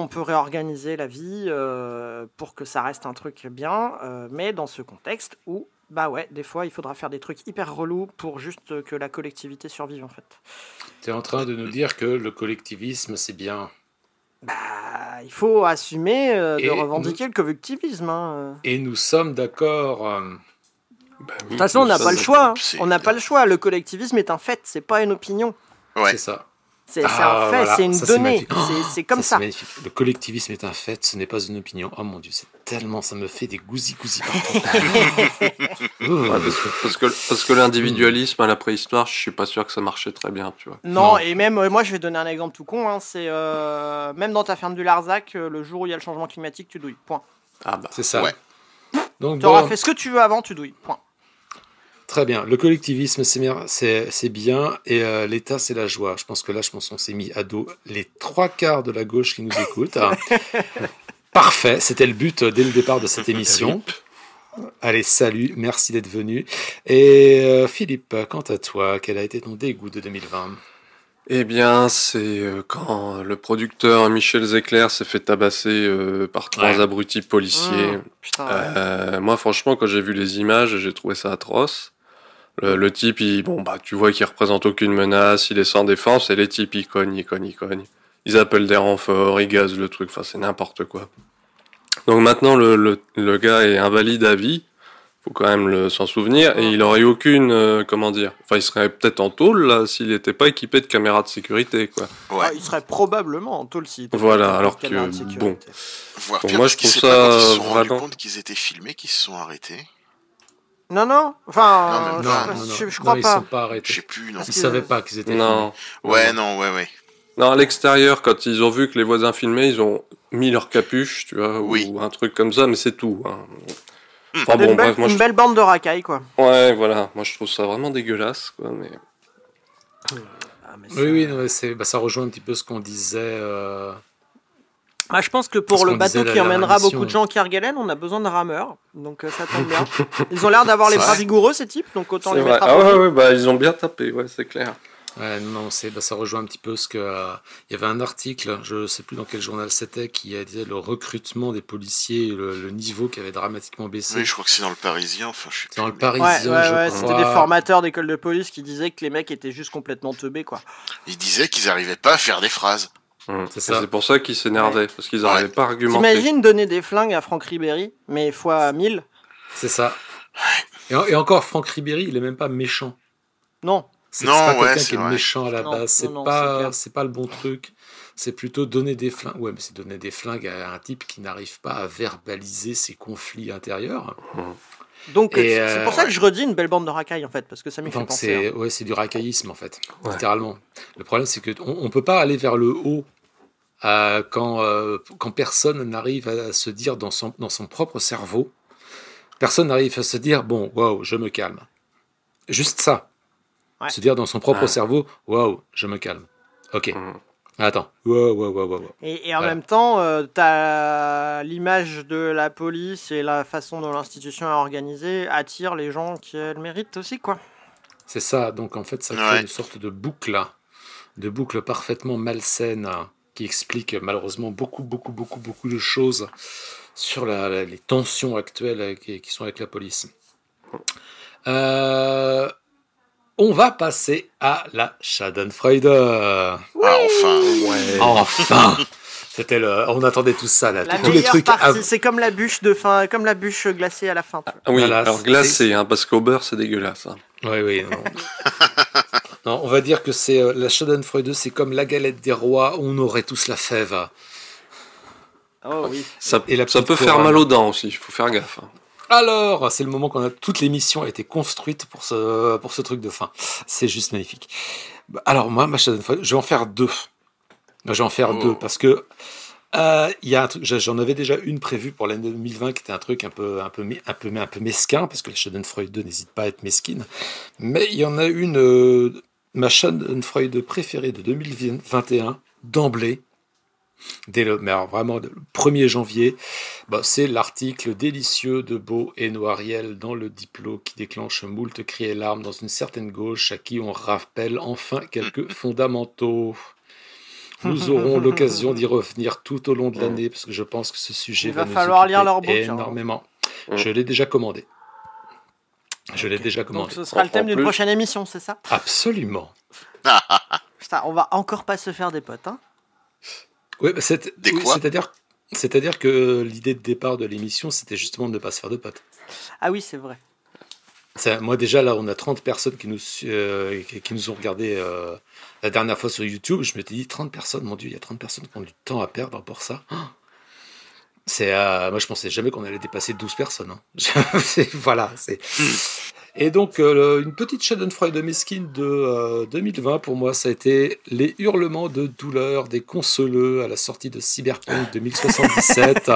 on peut réorganiser la vie pour que ça reste un truc bien, mais dans ce contexte où, des fois, il faudra faire des trucs hyper relous pour juste que la collectivité survive, en fait. Tu es en train de nous dire que le collectivisme, c'est bien. Il faut assumer de revendiquer le collectivisme. Et nous sommes d'accord. De toute façon, on n'a pas le choix. On n'a pas le choix. Le collectivisme est un fait, c'est pas une opinion. Ouais. C'est ça. C'est un fait, voilà. c'est une Ça, donnée. C'est C'est comme ça. magnifique. Le collectivisme est un fait, ce n'est pas une opinion. Oh mon Dieu, c'est tellement, ça me fait des gousi-gousi partout. Parce que l'individualisme à la préhistoire, je suis pas sûr que ça marchait très bien, tu vois. Non, et même, moi je vais donner un exemple tout con, c'est même dans ta ferme du Larzac, le jour où il y a le changement climatique, tu douilles, point. C'est ça. Ouais. Donc, tu auras fait ce que tu veux avant, tu douilles, point. Très bien. Le collectivisme, c'est bien, et l'État, c'est la joie. Je pense qu'on s'est mis à dos les 3/4 de la gauche qui nous écoutent. Parfait, c'était le but dès le départ de cette émission. Allez, salut, merci d'être venu. Et Philippe, quant à toi, quel a été ton dégoût de 2020 ? Eh bien, c'est quand le producteur Michel Zecler s'est fait tabasser par 3 abrutis policiers. Moi, franchement, quand j'ai vu les images, j'ai trouvé ça atroce. Le type, tu vois qu'il représente aucune menace, il est sans défense, et les types, ils cognent. Ils appellent des renforts, ils gazent le truc, enfin c'est n'importe quoi. Donc maintenant le gars est invalide à vie, faut quand même s'en souvenir, et il aurait eu aucune, comment dire, enfin il serait peut-être en tôle là s'il n'était pas équipé de caméras de sécurité quoi. Ouais. Ah, il serait probablement en tôle s'il était Voilà, pas alors caméra de que, sécurité. bon. Voire Bon, pire, moi, parce je qu'ils trouve sait pas quand ils ça se sont rendus vraiment- compte qu'ils étaient filmés, qu'ils se sont arrêtés. Non, enfin, Non, mais je, pas- sais pas, non, je non, crois ils pas. sont pas Je arrêtés. sais plus, non. Parce Ils que- savaient pas qu'ils étaient Non. Ouais, ouais. Non, à l'extérieur, quand ils ont vu que les voisins filmaient, ils ont mis leur capuche, tu vois, Oui. ou un truc comme ça, mais c'est tout. Hein. Enfin Une bon, belle, bref, moi une je... belle bande de racailles, quoi. Ouais, voilà, moi je trouve ça vraiment dégueulasse, quoi, mais... Ah, mais Oui, non, mais ça rejoint un petit peu ce qu'on disait. Ah, je pense que Parce pour le qu'on bateau disait qui la emmènera mission. beaucoup de gens en Kerguelen, on a besoin de rameurs. Donc ça tombe bien. Ils ont l'air d'avoir les bras Ouais. vigoureux, ces types, donc autant C'est les vrai. mettre à Ah profit. ouais, bah ils ont bien tapé, ouais, c'est clair. Ouais, non, ça rejoint un petit peu ce que. Il y avait un article, je sais plus dans quel journal c'était, qui disait le recrutement des policiers, le niveau qui avait dramatiquement baissé. Oui, je crois que c'est dans le Parisien, enfin, je sais C'est dans le plus, mais Parisien, je Ouais, crois. c'était des formateurs d'école de police qui disaient que les mecs étaient juste complètement teubés, quoi. Ils disaient qu'ils arrivaient pas à faire des phrases. C'est Et ça. c'est pour ça qu'ils s'énervaient, parce qu'ils n'arrivaient pas à argumenter. T'imagines donner des flingues à Franck Ribéry, mais fois 1000? C'est ça. Et encore, Franck Ribéry, il est même pas méchant. Non. C'est Non, pas ouais, quelqu'un c'est qui est vrai. méchant à la Non, base. non, non, c'est C'est pas le bon truc. C'est plutôt donner des flingues. Ouais, mais c'est donner des flingues à un type qui n'arrive pas à verbaliser ses conflits intérieurs. Donc Et, c'est pour ça que je redis une belle bande de racailles, en fait, parce que ça m'y fait Donc penser. hein. c'est du racaillisme en fait, Ouais. littéralement. Le problème c'est que on peut pas aller vers le haut quand personne n'arrive à se dire dans son propre cerveau, personne n'arrive à se dire bon, waouh, je me calme. Juste ça. Ouais. Se dire dans son propre Ouais. cerveau, waouh, je me calme. Ok. Mhm. Attends. Wow. Et en Voilà. même temps, t'as l'image de la police et la façon dont l'institution est organisée attire les gens qui le méritent aussi, quoi. C'est ça. Donc en fait, ça crée Ouais. une sorte de boucle parfaitement malsaine qui explique malheureusement beaucoup de choses sur les tensions actuelles qui sont avec la police. On va passer à la Schadenfreude. Ah, enfin. Enfin. On attendait tous ça là. La Tous les meilleure trucs. partie, c'est comme la bûche de fin, comme la bûche glacée à la fin. tu vois. Ah oui, Voilà, alors glacé, hein, parce qu'au beurre c'est dégueulasse. Hein. Oui. Non. Non, on va dire que c'est la Schadenfreude, c'est comme la galette des rois. On aurait tous la fève. Oh oui. Ça, Et la ça petite peut faire couronne. mal aux dents aussi, il faut faire gaffe. Hein. Alors, c'est le moment qu'on a toute l'émission a été construite pour ce truc de fin. C'est juste magnifique. Alors moi, ma Schadenfreude, je vais en faire deux. Je vais en faire deux parce que il y a un truc. J'en avais déjà une prévue pour l'année 2020 qui était un truc un peu mesquin parce que la Schadenfreude 2 n'hésite pas à être mesquine. Mais il y en a une, ma Schadenfreude préférée de 2021 d'emblée. Mais alors vraiment, le 1er janvier, c'est l'article délicieux de Beau et Noiriel dans le Diplo qui déclenche moult cris et larmes dans une certaine gauche à qui on rappelle enfin quelques fondamentaux. Nous aurons l'occasion d'y revenir tout au long de l'année parce que je pense que ce sujet Il va nous falloir occuper lire leur bouquin. énormément. Je l'ai déjà commandé. Donc ce sera le thème En d'une plus- prochaine émission, c'est ça? Absolument. Putain, on va encore pas se faire des potes, hein? Oui, Des quoi c'est-à-dire que l'idée de départ de l'émission, c'était justement de ne pas se faire de potes. Ah oui, c'est vrai. Moi déjà là on a 30 personnes qui nous ont regardé la dernière fois sur YouTube. Je m'étais dit 30 personnes, mon Dieu, il y a 30 personnes qui ont du temps à perdre pour ça. Moi je pensais jamais qu'on allait dépasser 12 personnes. Voilà. Et donc une petite Schadenfreude mesquine de 2020 pour moi, ça a été les hurlements de douleur des consoleux à la sortie de Cyberpunk 2077.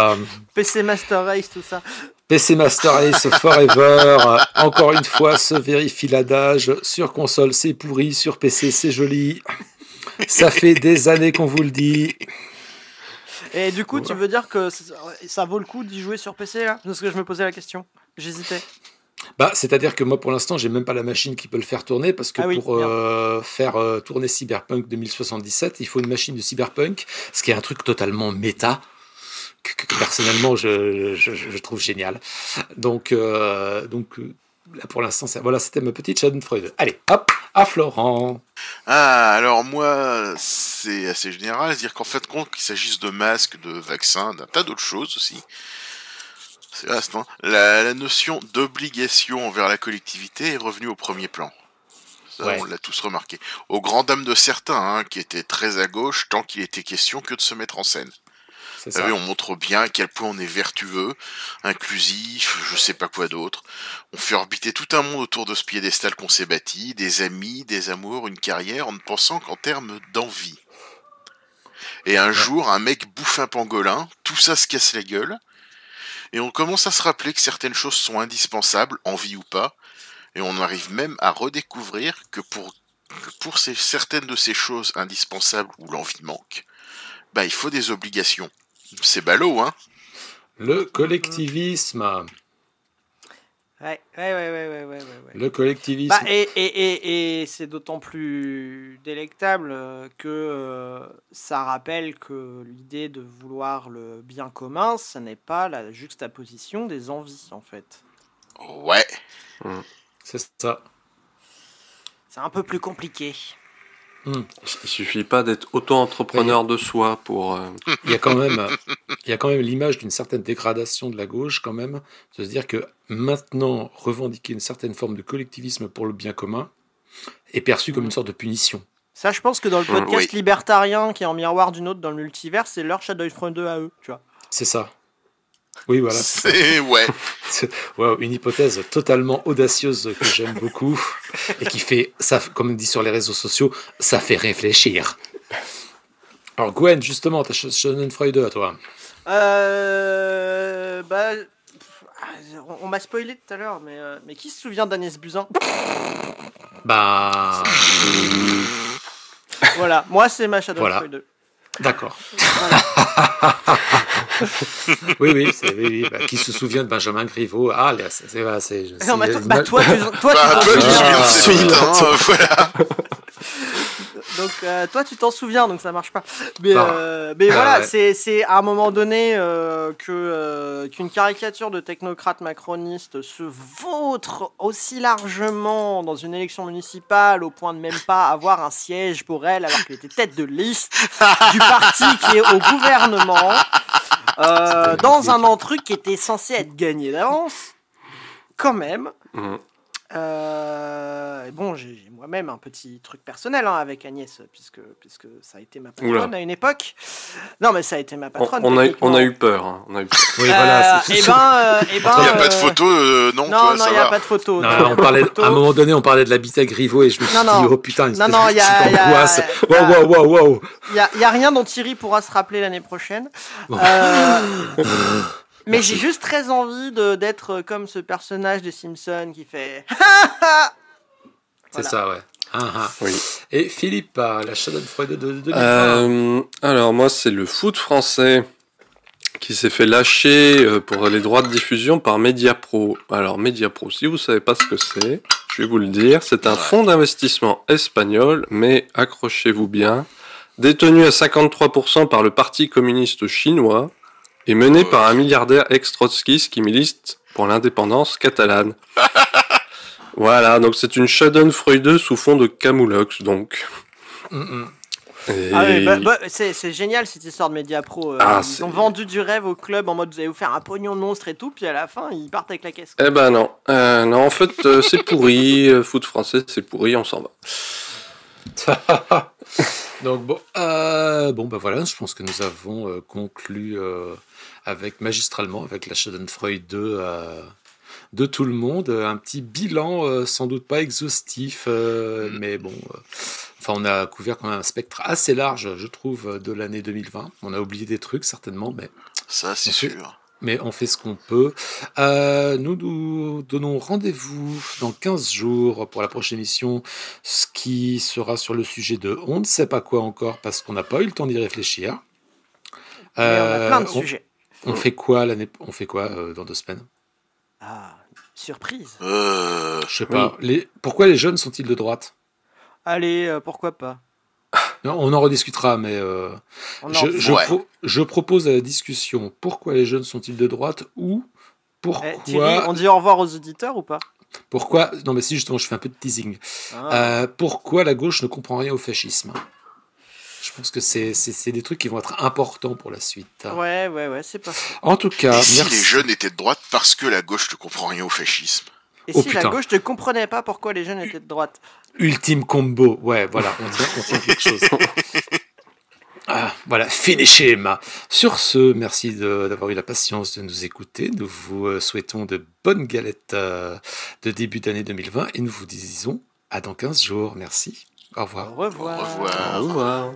PC Master Race, tout ça. PC Master Race Forever, encore une fois, se vérifie l'adage. Sur console, c'est pourri. Sur PC, c'est joli. Ça fait des années qu'on vous le dit. Et du coup, tu veux dire que ça vaut le coup d'y jouer sur PC, là? Parce que je me posais la question. J'hésitais. C'est-à-dire que moi, pour l'instant, j'ai même pas la machine qui peut le faire tourner parce que Ah oui, pour faire tourner Cyberpunk 2077, il faut une machine de Cyberpunk, ce qui est un truc totalement méta. Que personnellement je trouve génial. Donc là pour l'instant, voilà, c'était ma petite Schadenfreude. Allez, hop, à Florent. Ah, alors moi, c'est assez général, c'est-à-dire qu'en fait, compte qu'il s'agisse de masques, de vaccins, d'un tas d'autres choses aussi. C'est vaste, hein. La notion d'obligation envers la collectivité est revenue au premier plan. Ça, Ouais. on l'a tous remarqué. Aux grandes dames de certains, hein, qui étaient très à gauche, tant qu'il était question que de se mettre en scène. C'est Vous ça. savez, on montre bien à quel point on est vertueux, inclusif, je sais pas quoi d'autre. On fait orbiter tout un monde autour de ce piédestal qu'on s'est bâti, des amis, des amours, une carrière, en ne pensant qu'en termes d'envie. Et un jour, un mec bouffe un pangolin, tout ça se casse la gueule, et on commence à se rappeler que certaines choses sont indispensables, envie ou pas, et on arrive même à redécouvrir que pour certaines de ces choses indispensables où l'envie manque, bah il faut des obligations. C'est ballot, hein. Le collectivisme. Ouais. Le collectivisme. Bah, et c'est d'autant plus délectable que ça rappelle que l'idée de vouloir le bien commun, ce n'est pas la juxtaposition des envies, en fait. Ouais. C'est ça. C'est un peu plus compliqué. Il suffit pas d'être auto-entrepreneur de soi pour... Il y a quand même l'image d'une certaine dégradation de la gauche, quand même, de se dire que maintenant, revendiquer une certaine forme de collectivisme pour le bien commun est perçu comme une sorte de punition. Ça, je pense que dans le podcast Oui. libertarien qui est en miroir d'une autre dans le multivers, c'est leur Schadenfreude 2 à eux, tu vois. C'est ça. Oui, voilà. C'est... Ouais. Wow, une hypothèse totalement audacieuse que j'aime beaucoup et qui fait, ça, comme on dit sur les réseaux sociaux, ça fait réfléchir. Alors Gwen, justement, t'as Schadenfreude à toi. On m'a spoilé tout à l'heure, mais qui se souvient d'Agnès Buzyn? Bah, Voilà, moi c'est ma Schadenfreude Voilà. 2. d'accord. Voilà. Oui, bah, qui se souvient de Benjamin Griveaux? Ah, là, Non, mais c'est- toi, tu t'en Bah, toi, tu te souviens. souviens de ces putains, voilà. Donc toi tu t'en souviens, donc ça marche pas. Mais voilà, ouais. c'est à un moment donné qu'une caricature de technocrate macroniste se vautre aussi largement dans une élection municipale au point de même pas avoir un siège pour elle alors qu'elle était tête de liste du parti qui est au gouvernement dans un truc qui était censé être gagné d'avance quand même. Bon, j'ai moi-même un petit truc personnel avec Agnès, puisque ça a été ma patronne Oula. à une époque. Non, mais ça a été ma patronne. On a techniquement. eu peur. Hein. On a eu peur. Oui, voilà. Il n'y a pas de photo, non, Non, toi, non, ça il n'y a va. pas de photo. Non, non, on parlait, photo. à un moment donné, on parlait de l'habitat Griveaux et je me suis Non, dit, non. oh putain, une Non, espèce non, de y a- petite y a- angoisse. y a- Wow. Il y a rien dont Thierry pourra se rappeler l'année prochaine. Bon. Mais Merci. j'ai juste très envie d'être comme ce personnage des Simpsons qui fait. C'est Voilà. ça, ouais. Oui. Et Philippe, la Schadenfreude de 2020. Alors moi, c'est le foot français qui s'est fait lâcher pour les droits de diffusion par Mediapro. Alors Mediapro, si vous savez pas ce que c'est, je vais vous le dire. C'est un fonds d'investissement espagnol, mais accrochez-vous bien, détenu à 53% par le Parti communiste chinois et mené par un milliardaire ex-trotskiste qui milite pour l'indépendance catalane. Voilà, donc c'est une Schadenfreude sous fond de Camoulox, donc. Et... Ah oui, c'est génial cette histoire de Mediapro. Ils ont vendu du rêve au club en mode vous allez vous faire un pognon de monstre et tout, puis à la fin ils partent avec la caisse. Eh ben non, non en fait c'est pourri, foot français c'est pourri, on s'en va. Donc bah voilà, je pense que nous avons conclu magistralement avec la Schadenfreude de tout le monde, un petit bilan sans doute pas exhaustif, mais bon, enfin on a couvert quand même un spectre assez large, je trouve, de l'année 2020. On a oublié des trucs certainement, mais Ça, c'est sûr. Mais on fait ce qu'on peut. Nous donnons rendez-vous dans 15 jours pour la prochaine émission, ce qui sera sur le sujet de on ne sait pas quoi encore, parce qu'on n'a pas eu le temps d'y réfléchir. Mais on a plein de sujets. On fait quoi dans 2 semaines? Ah, surprise. Je sais pas. Pourquoi les jeunes sont-ils de droite? Allez, pourquoi pas. Non, on en rediscutera, mais je propose à la discussion pourquoi les jeunes sont-ils de droite ou pourquoi. Thierry, on dit au revoir aux auditeurs ou pas? Pourquoi... Non, mais si, justement, je fais un peu de teasing. Pourquoi la gauche ne comprend rien au fascisme? Je pense que c'est des trucs qui vont être importants pour la suite. Ouais, c'est pas faux. En tout cas, Et si merci. les jeunes étaient de droite parce que la gauche ne comprend rien au fascisme? Et Oh, si la putain. gauche ne comprenait pas pourquoi les jeunes étaient de droite? Ultime combo. Ouais, voilà, on tient quelque chose. Voilà, finish him. Sur ce, merci d'avoir eu la patience de nous écouter. Nous vous souhaitons de bonnes galettes de début d'année 2020 et nous vous disons à dans 15 jours. Merci. Au revoir. Au revoir. Au revoir. Au revoir.